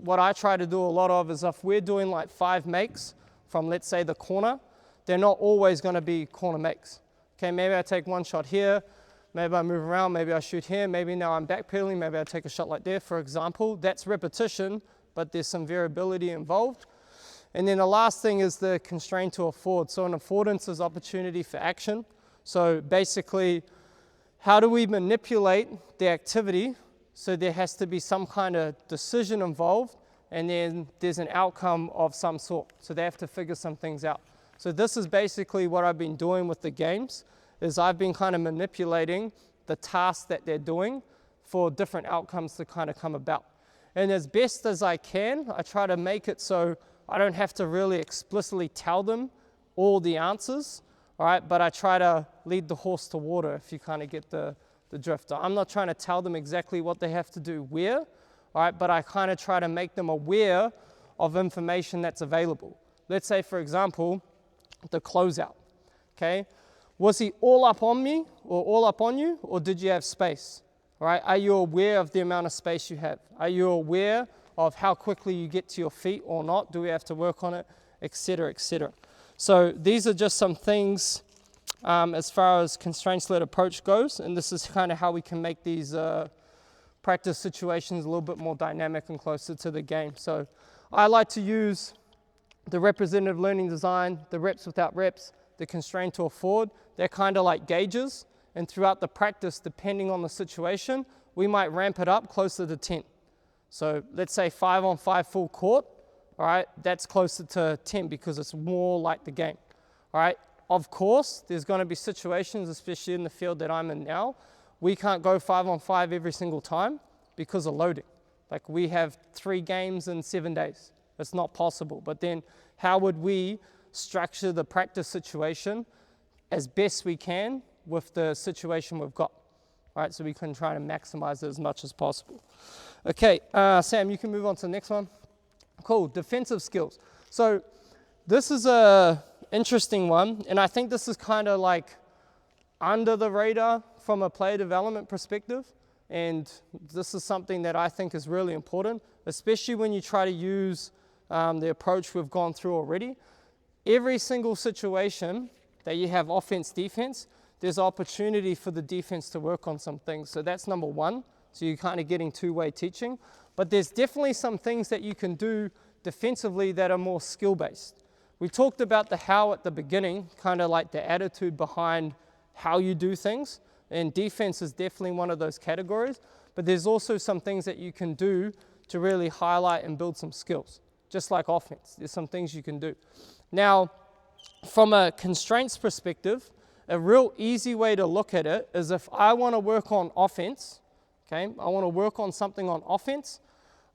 what I try to do a lot of is if we're doing like 5 makes from, let's say, the corner, they're not always going to be corner makes. Okay, maybe I take one shot here, maybe I move around, maybe I shoot here, maybe now I'm backpedaling, maybe I take a shot like there, for example. That's repetition, but there's some variability involved. And then the last thing is the constraint to afford. So an affordance is opportunity for action. So basically, how do we manipulate the activity so there has to be some kind of decision involved, and then there's an outcome of some sort. So they have to figure some things out. So this is basically what I've been doing with the games, is I've been kind of manipulating the tasks that they're doing for different outcomes to kind of come about. And as best as I can, I try to make it so I don't have to really explicitly tell them all the answers, all right? But I try to lead the horse to water, if you kind of get the drift. I'm not trying to tell them exactly what they have to do where, all right, but I kind of try to make them aware of information that's available. Let's say, for example, the closeout, okay? Was he all up on me or all up on you, or did you have space? All right, are you aware of the amount of space you have? Are you aware of how quickly you get to your feet or not? Do we have to work on it, etc., etc.? So these are just some things as far as constraints-led approach goes, and this is kind of how we can make these practice situations a little bit more dynamic and closer to the game. So I like to use the representative learning design, the reps without reps, the constraint to afford. They're kind of like gauges, and throughout the practice, depending on the situation, we might ramp it up closer to 10. So let's say 5-on-5 full court, all right, that's closer to 10 because it's more like the game, all right? Of course, there's going to be situations, especially in the field that I'm in now, we can't go 5-on-5 every single time because of loading. Like we have 3 games in 7 days. It's not possible. But then how would we structure the practice situation as best we can with the situation we've got? All right, so we can try to maximize it as much as possible. Okay, Sam, you can move on to the next one. Cool, defensive skills. So this is a interesting one, and I think this is kind of like under the radar from a player development perspective, and this is something that I think is really important, especially when you try to use the approach we've gone through already. Every single situation that you have offense, defense, there's opportunity for the defense to work on some things. So that's number one. So you're kind of getting two-way teaching. But there's definitely some things that you can do defensively that are more skill-based. We talked about the how at the beginning, kind of like the attitude behind how you do things. And defense is definitely one of those categories. But there's also some things that you can do to really highlight and build some skills. Just like offense, there's some things you can do. Now, from a constraints perspective, a real easy way to look at it is if I want to work on offense, okay, I want to work on something on offense,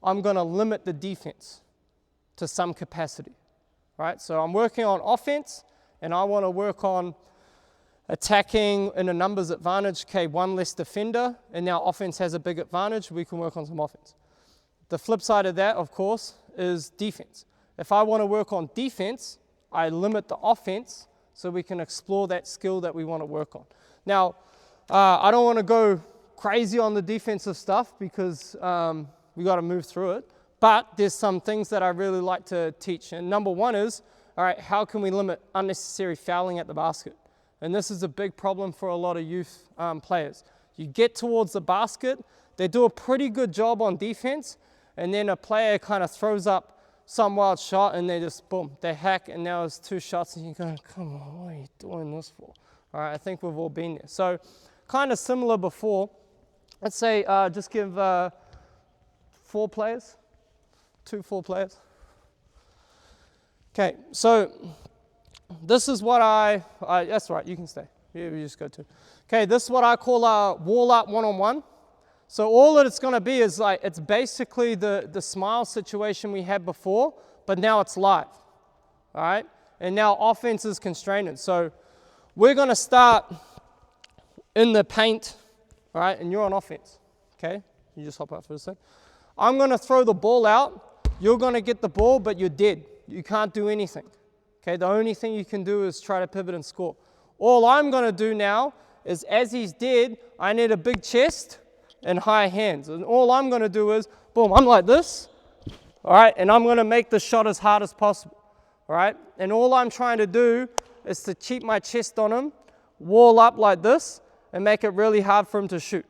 I'm going to limit the defense to some capacity, right? So I'm working on offense and I want to work on attacking in a numbers advantage, okay, 1 less defender, and now offense has a big advantage, we can work on some offense. The flip side of that, of course, is defense. If I want to work on defense, I limit the offense so we can explore that skill that we want to work on. Now, I don't want to go crazy on the defensive stuff because we got to move through it, but there's some things that I really like to teach. And number one is, all right, how can we limit unnecessary fouling at the basket? And this is a big problem for a lot of youth players. You get towards the basket, they do a pretty good job on defense, and then a player kind of throws up some wild shot and they just, boom, they hack, and now it's 2 shots and you go, come on, what are you doing this for? All right, I think we've all been there. So kind of similar before. Let's say just give 4 players, 2 4 players. Okay, so this is what that's right, you can stay. Yeah, we just go to. Okay, this is what I call a wall-up one-on-one. So all that it's going to be is like, it's basically the smile situation we had before, but now it's live, all right? And now offense is constrained. So we're going to start in the paint, all right? And you're on offense, okay? You just hop out for a second. I'm going to throw the ball out. You're going to get the ball, but you're dead. You can't do anything, okay? The only thing you can do is try to pivot and score. All I'm going to do now is, as he's dead, I need a big chest and high hands. And all I'm going to do is, boom, I'm like this, all right? And I'm going to make the shot as hard as possible, all right? And all I'm trying to do is to keep my chest on him, wall up like this, and make it really hard for him to shoot,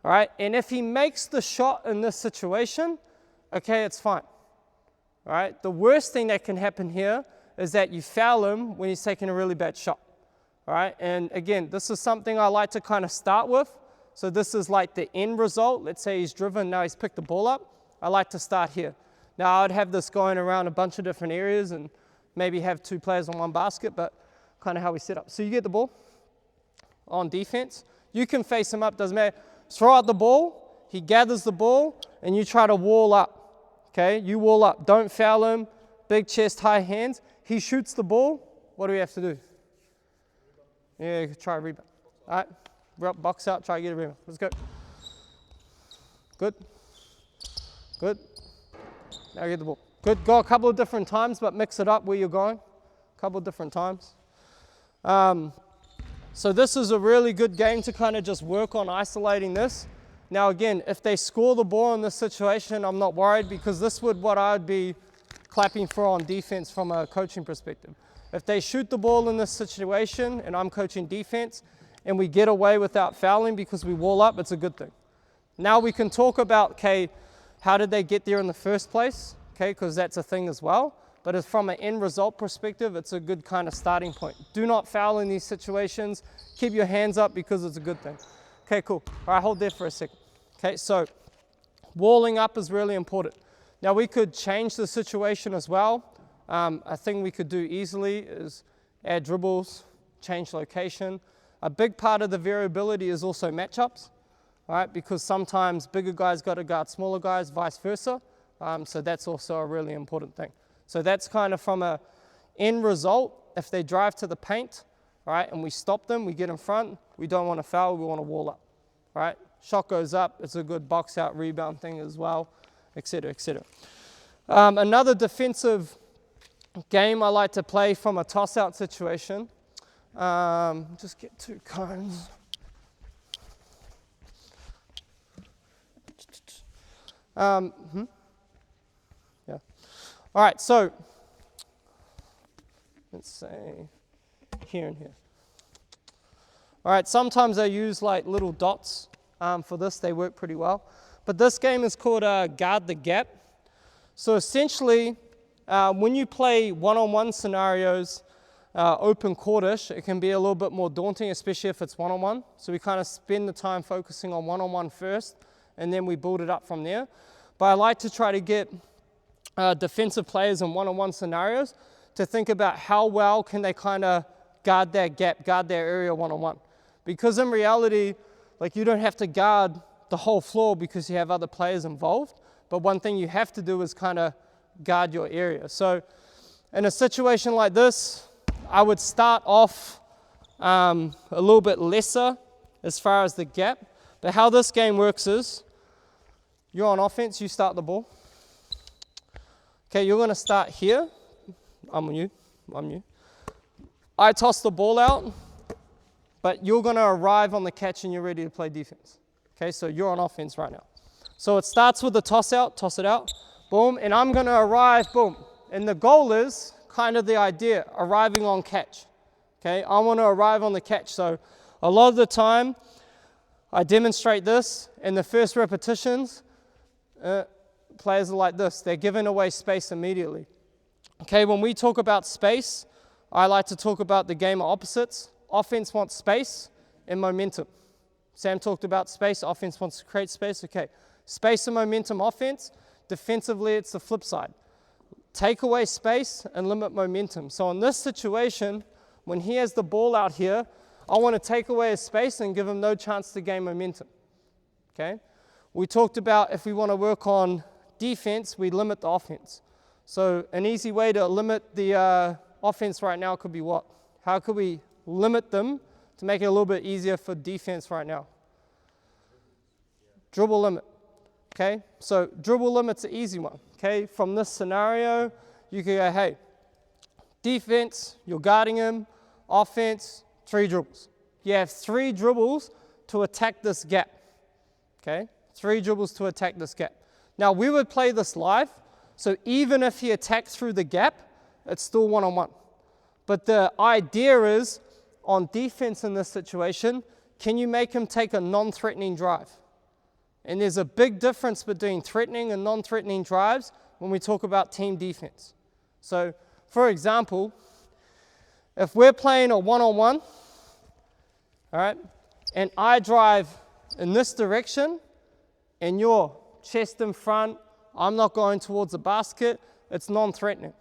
all right? And if he makes the shot in this situation, okay, it's fine, all right? The worst thing that can happen here is that you foul him when he's taking a really bad shot, all right? And again, this is something I like to kind of start with. So this is like the end result. Let's say he's driven, now he's picked the ball up. I like to start here. Now I'd have this going around a bunch of different areas and maybe have 2 players on 1 basket, but kind of how we set up. So you get the ball on defense. You can face him up, doesn't matter. Throw out the ball, he gathers the ball, and you try to wall up, okay? You wall up, don't foul him, big chest, high hands. He shoots the ball, what do we have to do? Yeah, try a rebound, all right? Box out, try to get a rebound. Let's go. Good. Good. Now get the ball. Good. Go a couple of different times, but mix it up where you're going. A couple of different times. So this is a really good game to kind of just work on isolating this. Now again, if they score the ball in this situation, I'm not worried, because this would what I would be clapping for on defense from a coaching perspective. If they shoot the ball in this situation and I'm coaching defense and we get away without fouling because we wall up, it's a good thing. Now we can talk about, okay, how did they get there in the first place? Okay, because that's a thing as well. But as from an end result perspective, it's a good kind of starting point. Do not foul in these situations. Keep your hands up because it's a good thing. Okay, cool. All right, hold there for a second. Okay, so walling up is really important. Now we could change the situation as well. A thing we could do easily is add dribbles, change location. A big part of the variability is also matchups, right? Because sometimes bigger guys got to guard smaller guys, vice versa. So that's also a really important thing. So that's kind of from a end result. If they drive to the paint, right, and we stop them, we get in front, we don't want to foul, we want to wall up, right? Shot goes up, it's a good box out rebound thing as well, etc., etc. Another defensive game I like to play from a toss-out situation. Just get 2 cones. Yeah. All right, so let's say here and here. All right, sometimes I use like little dots for this. They work pretty well. But this game is called Guard the Gap. So essentially, when you play one-on-one scenarios, open courtish, it can be a little bit more daunting, especially if it's one-on-one. So we kind of spend the time focusing on one-on-one first, and then we build it up from there. But I like to try to get defensive players in one-on-one scenarios to think about how well can they kind of guard that gap, guard their area one-on-one. Because in reality, like, you don't have to guard the whole floor because you have other players involved. But one thing you have to do is kind of guard your area. So in a situation like this, I would start off a little bit lesser as far as the gap. But how this game works is, you're on offense, you start the ball. Okay, you're going to start here. I'm you. I toss the ball out, but you're going to arrive on the catch and you're ready to play defense. Okay, so you're on offense right now. So it starts with the toss it out, boom, and I'm going to arrive, boom. And the goal is kind of the idea, arriving on catch. Okay, I want to arrive on the catch. So a lot of the time, I demonstrate this in the first repetitions. Players are like this. They're giving away space immediately. Okay, when we talk about space, I like to talk about the game of opposites. Offense wants space and momentum. Sam talked about space. Offense wants to create space. Okay, space and momentum offense. Defensively, it's the flip side. Take away space and limit momentum. So in this situation, when he has the ball out here, I want to take away his space and give him no chance to gain momentum. Okay? We talked about if we want to work on defense, we limit the offense. So an easy way to limit the offense right now could be what? How could we limit them to make it a little bit easier for defense right now? Dribble limit. Okay? So dribble limit's an easy one. Okay? From this scenario, you could go, hey, defense, you're guarding him. Offense, 3 dribbles. You have 3 dribbles to attack this gap. Okay? 3 dribbles to attack this gap. Now, we would play this live, so even if he attacked through the gap, it's still one-on-one. But the idea is, on defense in this situation, can you make him take a non-threatening drive? And there's a big difference between threatening and non-threatening drives when we talk about team defense. So, for example, if we're playing a one-on-one, all right, and I drive in this direction, and you're chest in front, I'm not going towards the basket, it's non-threatening.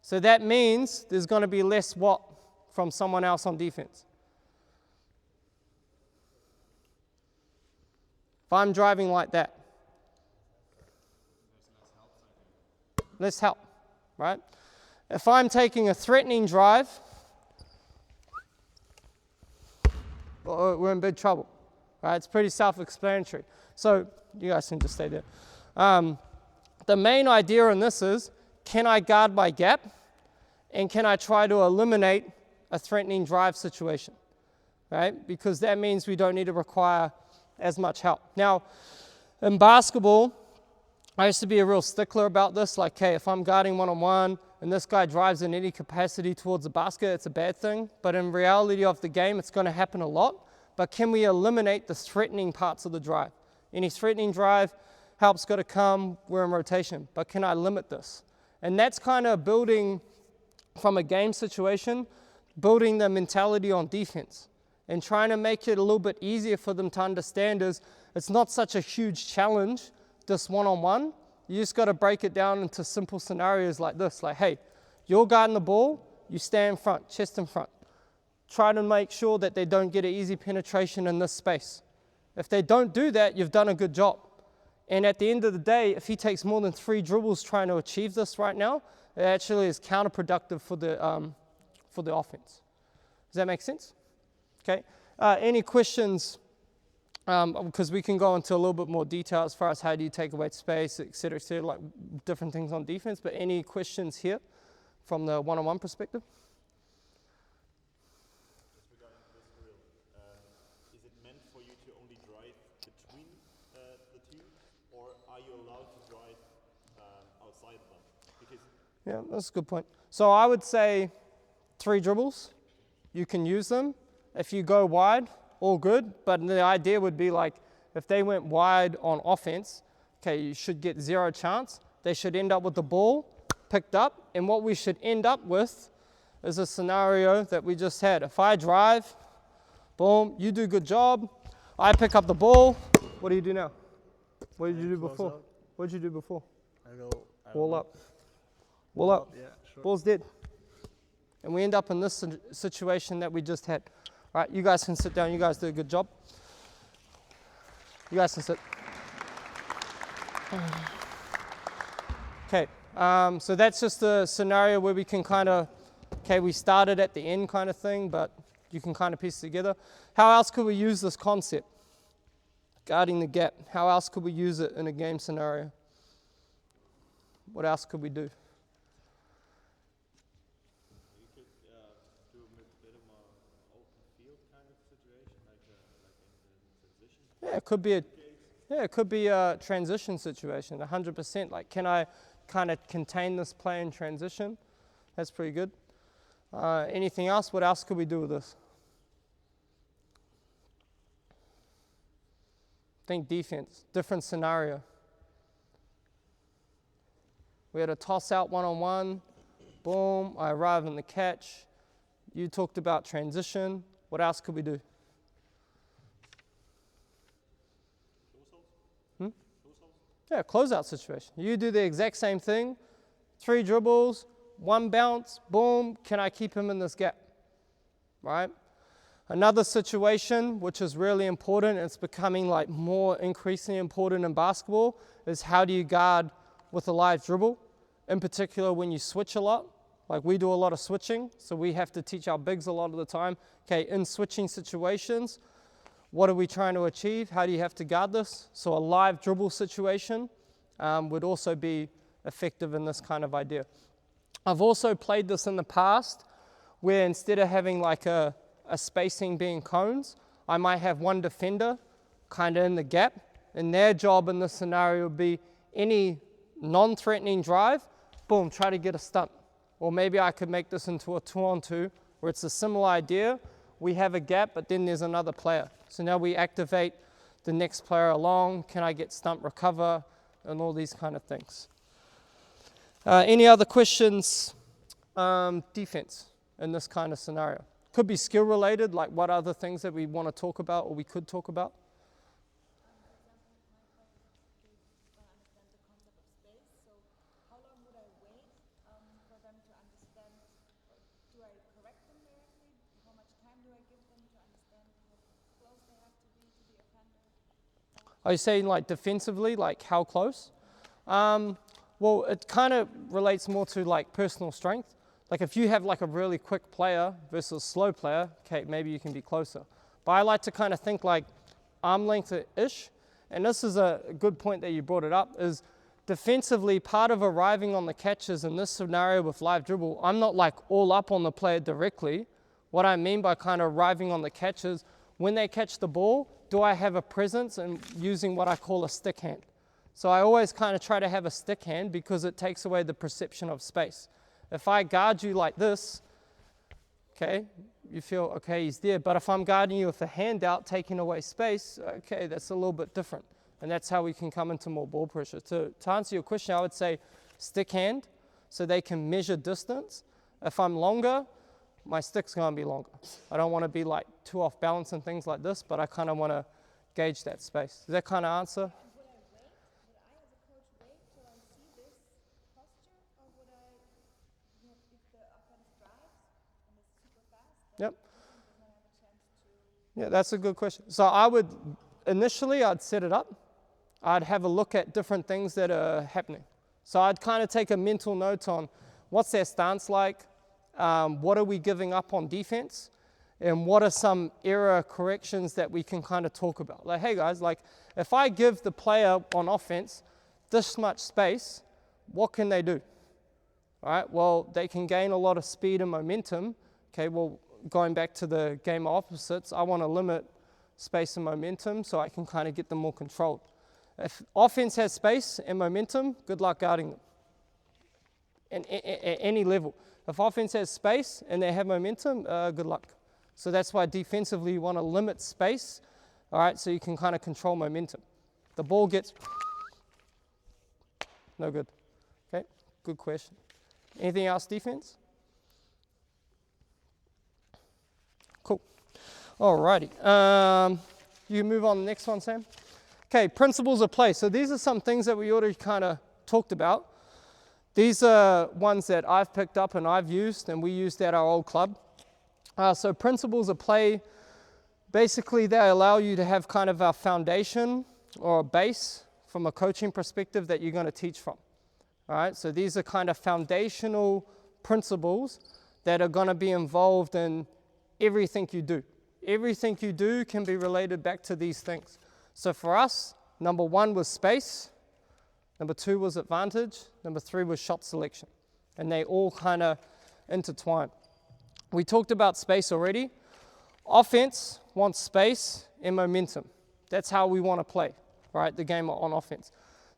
So that means there's going to be less what from someone else on defense. If I'm driving like that, less help, right? If I'm taking a threatening drive, we're in big trouble, right? It's pretty self-explanatory. So you guys can just stay there. The main idea in this is, can I guard my gap? And can I try to eliminate a threatening drive situation, right? Because that means we don't need to require as much help. Now, in basketball, I used to be a real stickler about this, like, hey, if I'm guarding one-on-one and this guy drives in any capacity towards the basket, it's a bad thing. But in reality of the game, it's going to happen a lot. But can we eliminate the threatening parts of the drive? Any threatening drive, help's got to come, we're in rotation. But can I limit this? And that's kind of building from a game situation, building the mentality on defense and trying to make it a little bit easier for them to understand is it's not such a huge challenge, this one-on-one. You just got to break it down into simple scenarios like this, like, hey, you're guarding the ball, you stay in front, chest in front. Try to make sure that they don't get an easy penetration in this space. If they don't do that, you've done a good job. And at the end of the day, if he takes more than 3 dribbles trying to achieve this right now, it actually is counterproductive for the offense. Does that make sense? Okay. Any questions? Because we can go into a little bit more detail as far as how do you take away space, et cetera, like different things on defense. But any questions here from the one-on-one perspective? Just regarding this drill, is it meant for you to only drive between the two, or are you allowed to drive outside of them? Because yeah, that's a good point. So I would say 3 dribbles, you can use them. If you go wide, all good, but the idea would be like, if they went wide on offense, okay, you should get 0 chance. They should end up with the ball picked up, and what we should end up with is a scenario that we just had. If I drive, boom, you do a good job, I pick up the ball, what do you do now? What did you do before? What did you do before? I go Wall up. Wall up. Yeah, sure. Ball's dead. And we end up in this situation that we just had. All right, you guys can sit down. You guys did a good job. You guys can sit. Okay, so that's just a scenario where we can kind of, okay, we started at the end kind of thing, but you can kind of piece it together. How else could we use this concept? Guarding the gap. How else could we use it in a game scenario? What else could we do? you could do a bit of an open field kind of situation, like in transition. Yeah, it could be a transition situation, 100%. Like, can I kind of contain this play in transition? That's pretty good. Anything else? What else could we do with this? Think defense, different scenario. We had a toss out one-on-one, boom, I arrive in the catch. You talked about transition. What else could we do? Yeah, closeout situation. You do the exact same thing. 3 dribbles, 1 bounce, boom, can I keep him in this gap? Right? Another situation, which is really important, and it's becoming like more increasingly important in basketball, is how do you guard with a live dribble? In particular, when you switch a lot. Like, we do a lot of switching, so we have to teach our bigs a lot of the time. Okay, in switching situations, what are we trying to achieve? How do you have to guard this? So a live dribble situation would also be effective in this kind of idea. I've also played this in the past where instead of having like a spacing being cones, I might have one defender kind of in the gap, and their job in this scenario would be any non-threatening drive, boom, try to get a stunt. Or maybe I could make this into a 2-on-2 where it's a similar idea. We have a gap, but then there's another player. So now we activate the next player along. Can I get stunt recover and all these kind of things? Any other questions? Defense in this kind of scenario. Could be skill related, like what other things that we want to talk about or we could talk about? Are you saying like defensively, like how close? Well, it kind of relates more to like personal strength. Like if you have like a really quick player versus slow player, okay, maybe you can be closer. But I like to kind of think like arm length-ish. And this is a good point that you brought it up, is defensively part of arriving on the catches in this scenario with live dribble, I'm not like all up on the player directly. What I mean by kind of arriving on the catches, when they catch the ball, do I have a presence in using what I call a stick hand? So I always kind of try to have a stick hand because it takes away the perception of space. If I guard you like this, okay, you feel, okay, he's there. But if I'm guarding you with a hand out, taking away space, okay, that's a little bit different. And that's how we can come into more ball pressure. To answer your question, I would say stick hand, so they can measure distance. If I'm longer, my stick's going to be longer. I don't want to be like too off balance and things like this, but I kind of want to gauge that space. Does that kind of answer? Would I as a coach wait till I see this posture, or would I, if the offense drives and it's super fast, Yep. does not have a chance to? Yeah, that's a good question. So initially I'd set it up. I'd have a look at different things that are happening. So I'd kind of take a mental note on what's their stance like, what are we giving up on defense, and what are some error corrections that we can kind of talk about. Like, hey guys, like if I give the player on offense this much space, what can they do? All right, well, they can gain a lot of speed and momentum. Okay, well, going back to the game of opposites, I want to limit space and momentum so I can kind of get them more controlled. If offense has space and momentum, good luck guarding them at any level. If offense has space and they have momentum, good luck. So that's why defensively you want to limit space, all right, so you can kind of control momentum. The ball gets no good. Okay, good question. Anything else defense? Cool. Alrighty. You move on to the next one, Sam. Okay, principles of play. So these are some things that we already kind of talked about. These are ones that I've picked up and I've used, and we used at our old club. So principles of play, basically they allow you to have kind of a foundation or a base from a coaching perspective that you're going to teach from. All right, so these are kind of foundational principles that are going to be involved in everything you do. Everything you do can be related back to these things. So for us, number 1 was space, number 2 was advantage, number 3 was shot selection. And they all kind of intertwine. We talked about space already. Offense wants space and momentum. That's how we want to play, right? The game on offense.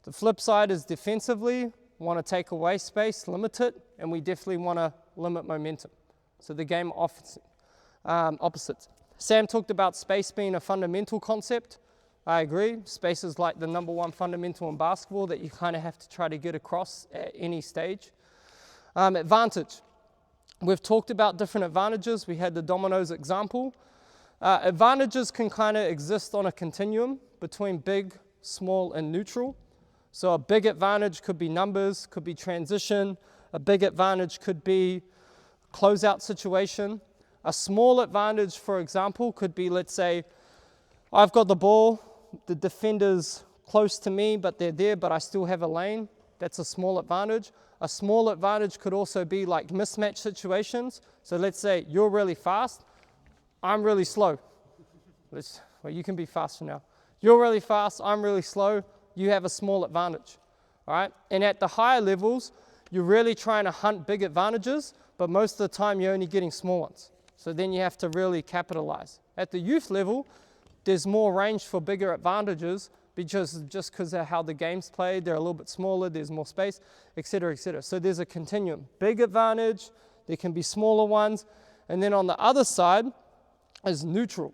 The flip side is defensively, want to take away space, limit it, and we definitely want to limit momentum. So the game opposites. Sam talked about space being a fundamental concept. I agree. Space is like the number 1 fundamental in basketball that you kind of have to try to get across at any stage. Advantage. We've talked about different advantages. We had the dominoes example. Advantages can kind of exist on a continuum between big, small, and neutral. So a big advantage could be numbers, could be transition. A big advantage could be closeout situation. A small advantage, for example, could be, let's say, I've got the ball, the defender's close to me, but they're there, but I still have a lane. That's a small advantage. A small advantage could also be like mismatch situations. So let's say you're really fast, I'm really slow. Well, you can be faster now. You're really fast, I'm really slow, you have a small advantage. All right? And at the higher levels, you're really trying to hunt big advantages, but most of the time you're only getting small ones. So then you have to really capitalize. At the youth level, there's more range for bigger advantages just because of how the game's played. They're a little bit smaller, there's more space, etc., etc. So there's a continuum. Big advantage, there can be smaller ones. And then on the other side is neutral.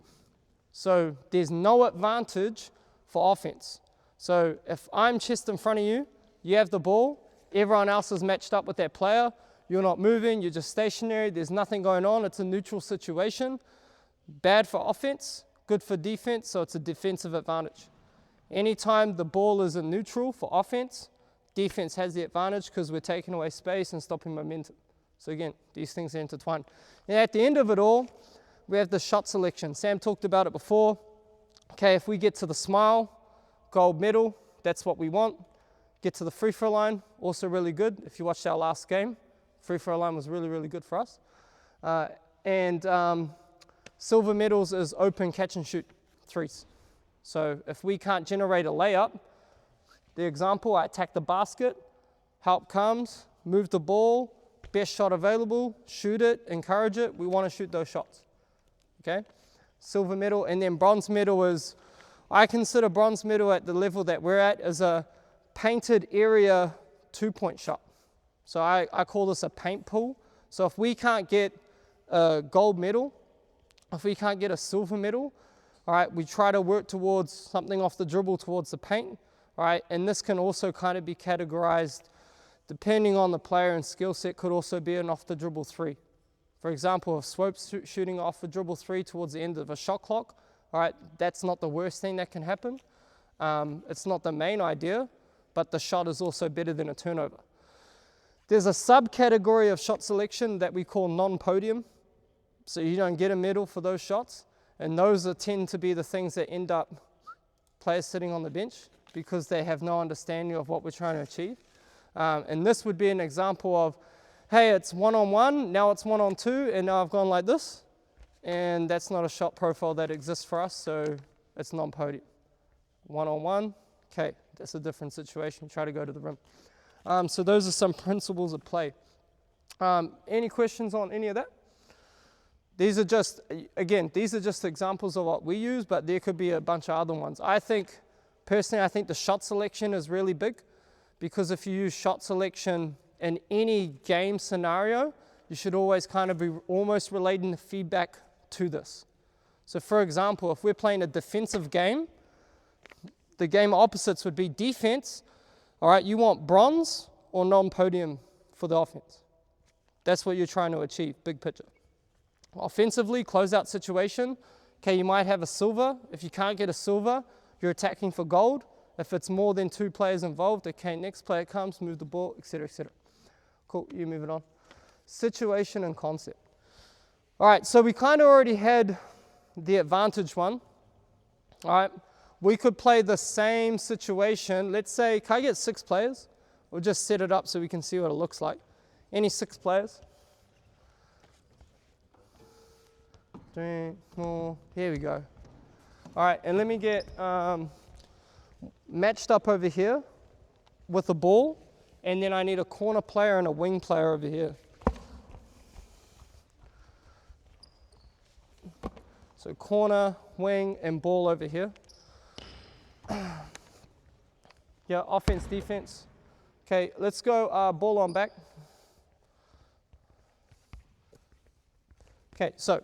So there's no advantage for offense. So if I'm chest in front of you, you have the ball, everyone else is matched up with that player, you're not moving, you're just stationary, there's nothing going on, it's a neutral situation. Bad for offense, good for defense, so it's a defensive advantage. Anytime the ball is in neutral for offense, defense has the advantage because we're taking away space and stopping momentum. So again, these things are intertwined. And at the end of it all, we have the shot selection. Sam talked about it before. Okay, if we get to the smile, gold medal, that's what we want. Get to the free throw line, also really good. If you watched our last game, free throw line was really, really good for us. Silver medals is open catch and shoot threes. So if we can't generate a layup, the example, I attack the basket, help comes, move the ball, best shot available, shoot it, encourage it. We want to shoot those shots. Okay? Silver medal, and then bronze medal is I consider bronze medal at the level that we're at as a painted area 2-point shot. So I call this a paint pool. So if we can't get a gold medal, if we can't get a silver medal, all right, we try to work towards something off the dribble towards the paint, all right, and this can also kind of be categorized depending on the player and skill set, could also be an off the dribble 3. For example, if Swope's shooting off the dribble 3 towards the end of a shot clock, all right, that's not the worst thing that can happen. It's not the main idea, but the shot is also better than a turnover. There's a subcategory of shot selection that we call non-podium. So you don't get a medal for those shots. And those tend to be the things that end up players sitting on the bench because they have no understanding of what we're trying to achieve. And this would be an example of, hey, it's 1-on-1, now it's 1-on-2, and now I've gone like this. And that's not a shot profile that exists for us, so it's non-podium. 1-on-1, okay, that's a different situation. Try to go to the rim. So those are some principles of play. Any questions on any of that? These are just, again, these are just examples of what we use, but there could be a bunch of other ones. Personally, I think the shot selection is really big, because if you use shot selection in any game scenario, you should always kind of be almost relating the feedback to this. So for example, if we're playing a defensive game, the game opposites would be defense. All right, you want bronze or non-podium for the offense. That's what you're trying to achieve, big picture. Offensively, closeout situation, okay, you might have a silver. If you can't get a silver, you're attacking for gold. If it's more than 2 players involved, okay, next player comes, move the ball, etc., etc. Cool, you move it on. Situation and concept. All right, so we kind of already had the advantage one. All right, we could play the same situation. Let's say, can I get 6 players? We'll just set it up so we can see what it looks like. Any 6 players? 3, 4, here we go. All right, and let me get matched up over here with a ball, and then I need a corner player and a wing player over here. So corner, wing, and ball over here. Yeah, offense, defense. Okay, let's go ball on back. Okay, so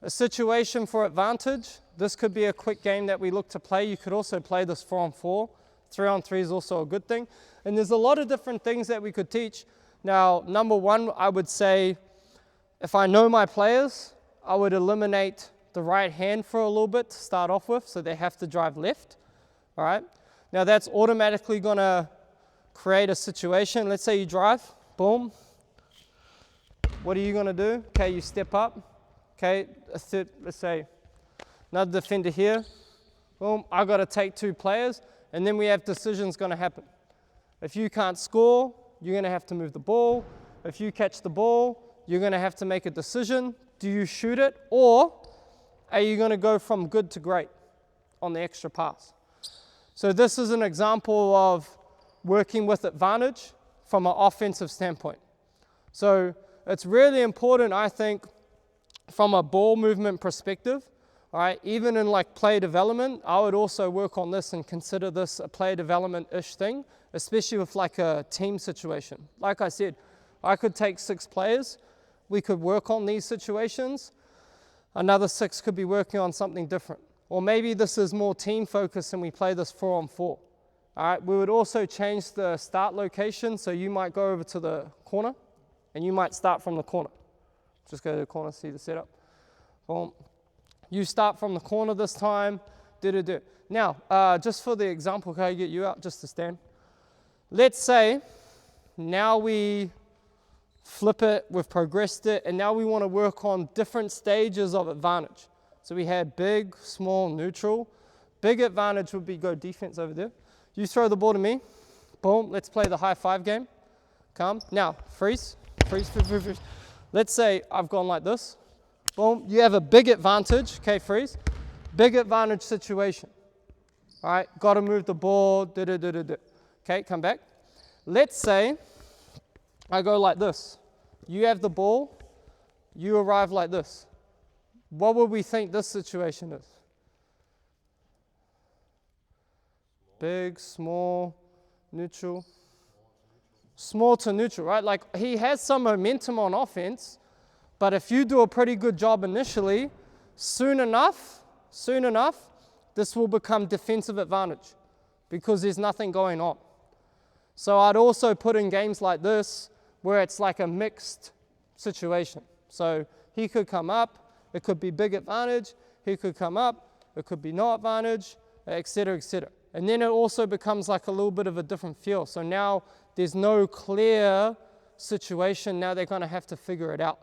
a situation for advantage. This could be a quick game that we look to play. You could also play this 4-on-4. 3-on-3 is also a good thing. And there's a lot of different things that we could teach. Now, number one, I would say, if I know my players, I would eliminate the right hand for a little bit to start off with, so they have to drive left. All right. Now, that's automatically going to create a situation. Let's say you drive, boom. What are you going to do? Okay, you step up. Okay, let's say another defender here. Boom, I've got to take 2 players, and then we have decisions going to happen. If you can't score, you're going to have to move the ball. If you catch the ball, you're going to have to make a decision. Do you shoot it, or are you going to go from good to great on the extra pass? So this is an example of working with advantage from an offensive standpoint. So it's really important, I think, from a ball movement perspective, all right, even in like player development, I would also work on this and consider this a player development-ish thing, especially with like a team situation. Like I said, I could take 6 players, we could work on these situations, another 6 could be working on something different. Or maybe this is more team focused and we play this 4-on-4. All right, we would also change the start location, so you might go over to the corner and you might start from the corner. Just go to the corner, see the setup. Boom. You start from the corner this time. Now, just for the example, can I get you out just to stand? Let's say now we flip it, we've progressed it, and now we want to work on different stages of advantage. So we had big, small, neutral. Big advantage would be go defense over there. You throw the ball to me. Boom. Let's play the high 5 game. Come. Now, freeze. Freeze, freeze, freeze, freeze. Let's say I've gone like this. Boom. You have a big advantage. Okay, freeze. Big advantage situation. All right. Got to move the ball. Okay, come back. Let's say I go like this. You have the ball. You arrive like this. What would we think this situation is? big, small, neutral. Small to neutral, right? Like he has some momentum on offense, but if you do a pretty good job initially, soon enough, this will become defensive advantage because there's nothing going on. So I'd also put in games like this where it's like a mixed situation. So he could come up, it could be big advantage, he could come up, it could be no advantage, etc., etc. And then it also becomes like a little bit of a different feel. So now there's no clear situation, now they're going to have to figure it out.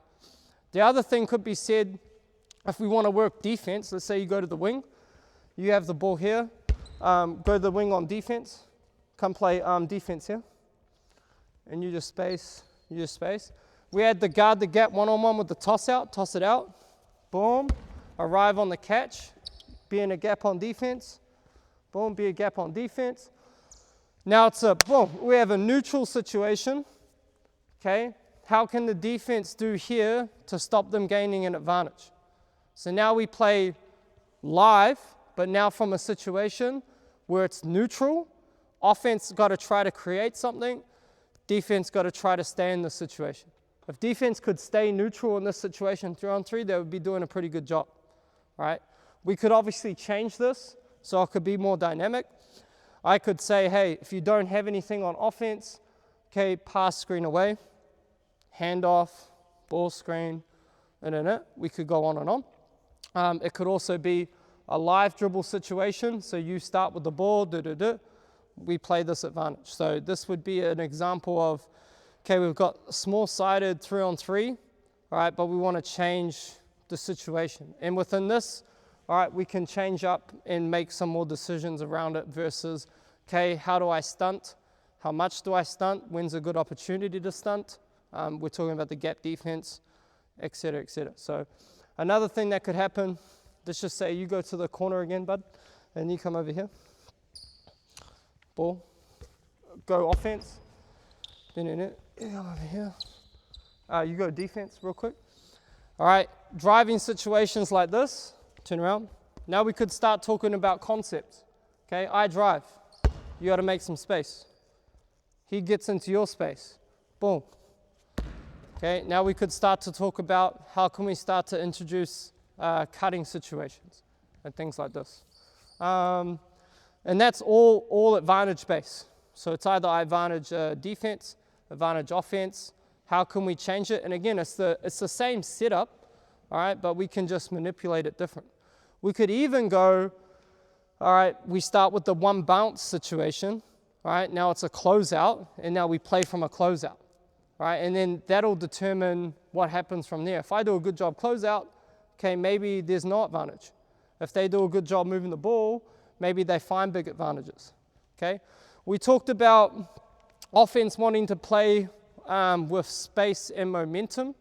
The other thing could be said, if we want to work defense, let's say you go to the wing, you have the ball here, go to the wing on defense, come play defense here, and you just space. We had the guard the gap one-on-one with the toss it out, boom, arrive on the catch, be in a gap on defense, boom, be a gap on defense. Now it's a, boom, we have a neutral situation, okay? How can the defense do here to stop them gaining an advantage? So now we play live, but now from a situation where it's neutral, offense got to try to create something, defense got to try to stay in the situation. If defense could stay neutral in this situation 3-on-3, they would be doing a pretty good job, right? We could obviously change this so it could be more dynamic. I could say, hey, if you don't have anything on offense, okay, pass screen away, handoff, ball screen, and we could go on and on. It could also be a live dribble situation. So you start with the ball, we play this advantage. So this would be an example of, okay, we've got a small-sided 3-on-3, all right, but we want to change the situation. And within this, all right, we can change up and make some more decisions around it versus, okay, how do I stunt? How much do I stunt? When's a good opportunity to stunt? We're talking about the gap defense, et cetera, et cetera. So another thing that could happen, let's just say you go to the corner again, bud, and you come over here. Ball, go offense, then come over here. You go defense real quick. All right, driving situations like this, turn around. Now we could start talking about concepts. Okay, I drive. You got to make some space. He gets into your space. Boom. Okay, now we could start to talk about how can we start to introduce cutting situations and things like this. And that's all advantage based. So it's either advantage defense, advantage offense. How can we change it? And again, it's the same setup, all right, but we can just manipulate it different. We could even go, all right, we start with the one bounce situation, all right, now it's a closeout, and now we play from a closeout, all right, and then that'll determine what happens from there. If I do a good job closeout, okay, maybe there's no advantage. If they do a good job moving the ball, maybe they find big advantages, okay? We talked about offense wanting to play with space and momentum.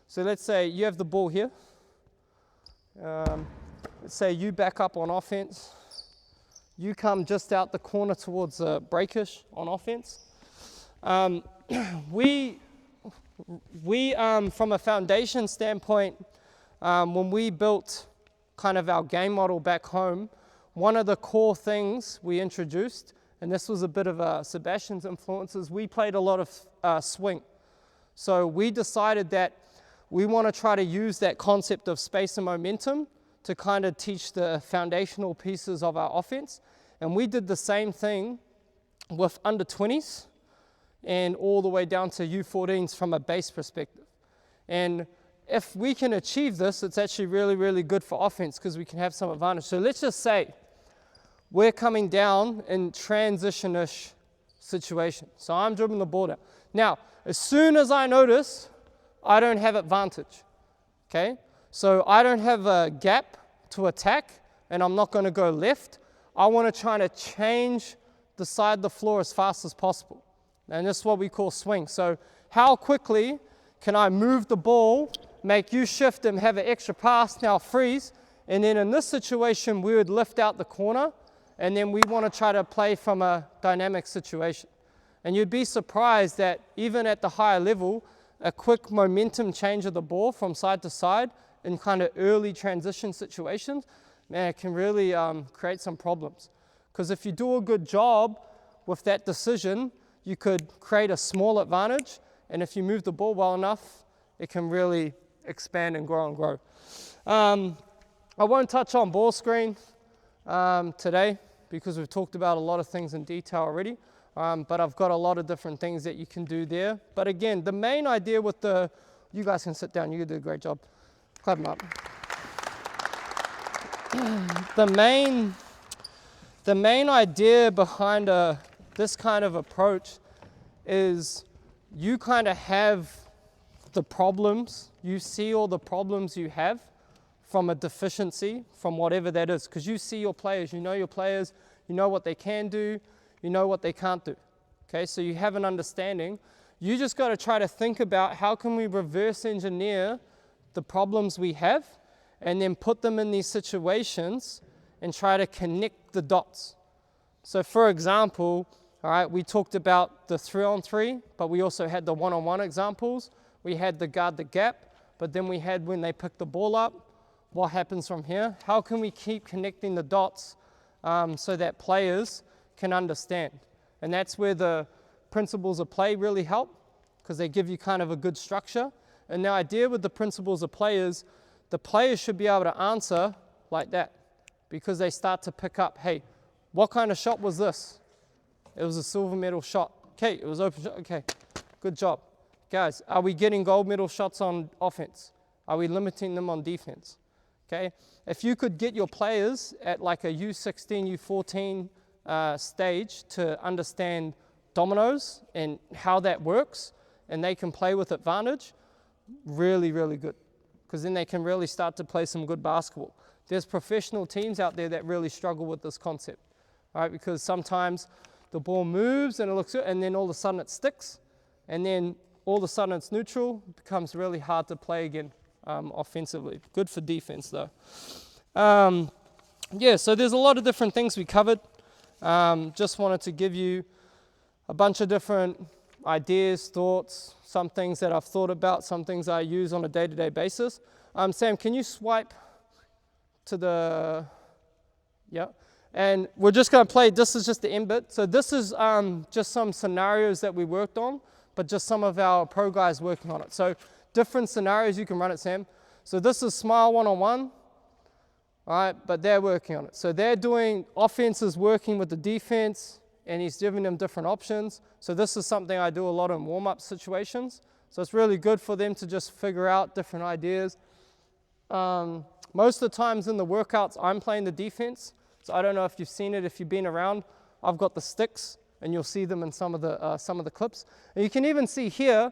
So let's say you have the ball here. Let's say you back up on offense. You come just out the corner towards breakish on offense. We from a foundation standpoint, when we built kind of our game model back home, one of the core things we introduced, and this was a bit of Sebastian's influences, we played a lot of swing. So we decided that we want to try to use that concept of space and momentum to kind of teach the foundational pieces of our offense. And we did the same thing with under 20s and all the way down to U14s from a base perspective. And if we can achieve this, it's actually really, really good for offense because we can have some advantage. So let's just say we're coming down in transition-ish situation. So I'm dribbling the ball down. Now, as soon as I notice I don't have advantage, okay? So I don't have a gap to attack and I'm not going to go left. I want to try to change the side of the floor as fast as possible. And this is what we call swing. So how quickly can I move the ball, make you shift and have an extra pass, now freeze, and then in this situation we would lift out the corner and then we want to try to play from a dynamic situation. And you'd be surprised that even at the higher level, a quick momentum change of the ball from side to side in kind of early transition situations, man, it can really create some problems. Because if you do a good job with that decision, you could create a small advantage, and if you move the ball well enough, it can really expand and grow and grow. I won't touch on ball screen today because we've talked about a lot of things in detail already, but I've got a lot of different things that you can do there. But again, the main idea with you guys can sit down, you did a great job. Clap them up. The main idea behind this kind of approach is you kind of have the problems, you see all the problems you have from a deficiency, from whatever that is, because you see your players, you know what they can do, you know what they can't do. Okay, so you have an understanding. You just got to try to think about how can we reverse engineer the problems we have and then put them in these situations and try to connect the dots. So for example, all right, we talked about the 3-on-3, but we also had the 1-on-1 examples. We had the guard the gap, but then we had when they pick the ball up, what happens from here? How can we keep connecting the dots so that players can understand? And that's where the principles of play really help, because they give you kind of a good structure. And the idea with the principles of play is the players should be able to answer like that, because they start to pick up, hey, what kind of shot was this? It was a silver medal shot. Okay, it was open shot. Okay, good job. Guys, are we getting gold medal shots on offense? Are we limiting them on defense? Okay, if you could get your players at like a U16, U14 stage to understand dominoes and how that works, and they can play with advantage, really, really good. Because then they can really start to play some good basketball. There's professional teams out there that really struggle with this concept, right? Because sometimes the ball moves and it looks good, and then all of a sudden it sticks, and then all of a sudden it's neutral. It becomes really hard to play again offensively. Good for defense though. Yeah, so there's a lot of different things we covered. Just wanted to give you a bunch of different ideas, thoughts, some things that I've thought about, some things I use on a day-to-day basis. Sam, can you swipe to the, yeah. And we're just going to play, this is just the end bit. So this is just some scenarios that we worked on, but just some of our pro guys working on it. So different scenarios, you can run it, Sam. So this is Smile 1-on-1, all right, but they're working on it. So they're doing, offense is working with the defense, and he's giving them different options. So this is something I do a lot in warm-up situations. So it's really good for them to just figure out different ideas. Most of the times in the workouts, I'm playing the defense. So I don't know if you've seen it, if you've been around. I've got the sticks, and you'll see them in some of the clips. And you can even see here,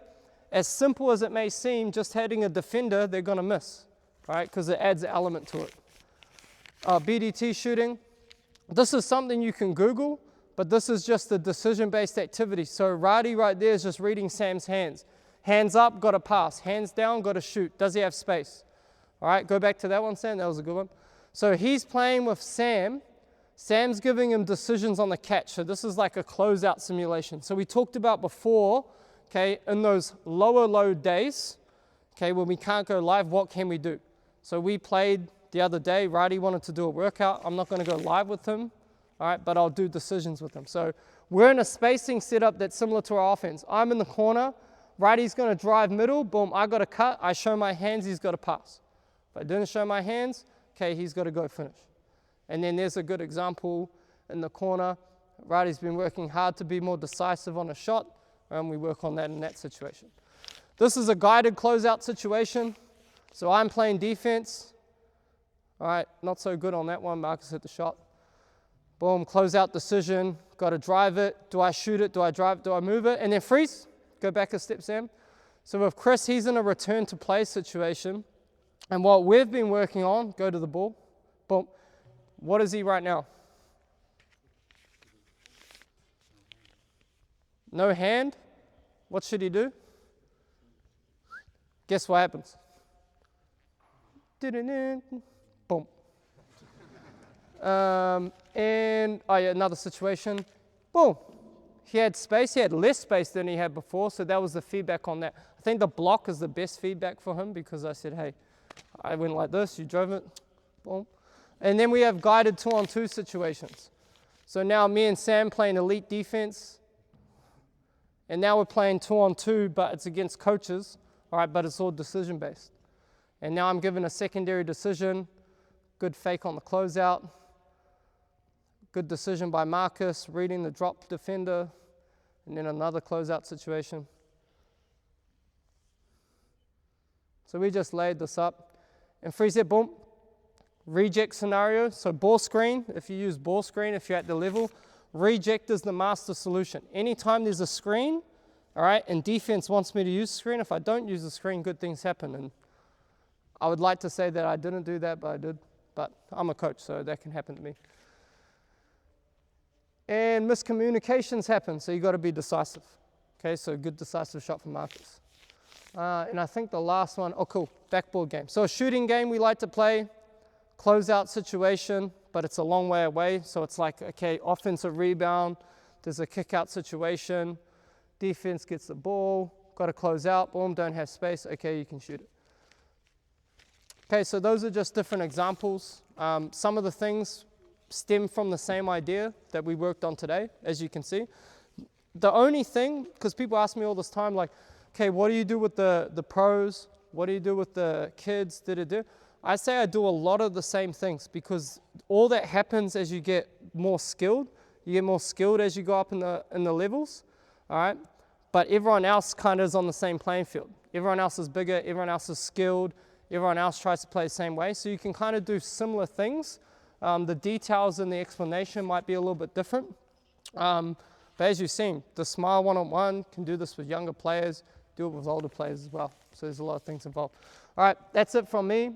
as simple as it may seem, just hitting a defender, they're going to miss, right? Because it adds an element to it. BDT shooting. This is something you can Google, but this is just a decision-based activity. So Radi right there is just reading Sam's hands. Hands up, got to pass. Hands down, got to shoot. Does he have space? All right, go back to that one, Sam. That was a good one. So he's playing with Sam. Sam's giving him decisions on the catch. So this is like a closeout simulation. So we talked about before, okay, in those lower load days, okay, when we can't go live, what can we do? So we played the other day. Radi wanted to do a workout. I'm not going to go live with him, all right, but I'll do decisions with him. So we're in a spacing setup that's similar to our offense. I'm in the corner. Radi's going to drive middle. Boom, I got to cut. I show my hands. He's got to pass. If I didn't show my hands, okay, he's got to go finish. And then there's a good example in the corner. Radi's been working hard to be more decisive on a shot, and we work on that in that situation. This is a guided closeout situation. So I'm playing defense. All right, not so good on that one. Marcus hit the shot. Boom, closeout decision. Got to drive it. Do I shoot it? Do I drive it? Do I move it? And then freeze. Go back a step, Sam. So with Chris, he's in a return to play situation. And what we've been working on, go to the ball. Boom. What is he right now? No hand. What should he do? Guess what happens? Boom. And oh yeah, another situation. Boom. He had space. He had less space than he had before, so that was the feedback on that. I think the block is the best feedback for him, because I said, hey, I went like this, you drove it, boom. And then we have guided 2-on-2 situations. So now me and Sam playing elite defense, and now we're playing 2-on-2, but it's against coaches, all right, but it's all decision-based. And now I'm given a secondary decision, good fake on the closeout, good decision by Marcus, reading the drop defender, and then another closeout situation. So we just laid this up. And free set, boom, reject scenario. So ball screen, if you use ball screen, if you're at the level, reject is the master solution. Anytime there's a screen, all right, and defense wants me to use screen, if I don't use the screen, good things happen. And I would like to say that I didn't do that, but I did. But I'm a coach, so that can happen to me. And miscommunications happen, so you got to be decisive. Okay, so good decisive shot from Marcus. And I think the last one, oh cool, backboard game. So a shooting game we like to play, closeout situation, but it's a long way away. So it's like, okay, offensive rebound, there's a kick out situation, defense gets the ball, got to close out, boom, don't have space, okay, you can shoot it. Okay, so those are just different examples. Some of the things stem from the same idea that we worked on today, as you can see. The only thing, because people ask me all this time, like, okay, what do you do with the pros? What do you do with the kids? I say I do a lot of the same things, because all that happens as you get more skilled. You get more skilled as you go up in the levels, all right? But everyone else kind of is on the same playing field. Everyone else is bigger, everyone else is skilled, everyone else tries to play the same way. So you can kind of do similar things. The details in the explanation might be a little bit different. But as you've seen, the Smile one-on-one can do this with younger players, do it with older players as well. So there's a lot of things involved. All right, that's it from me.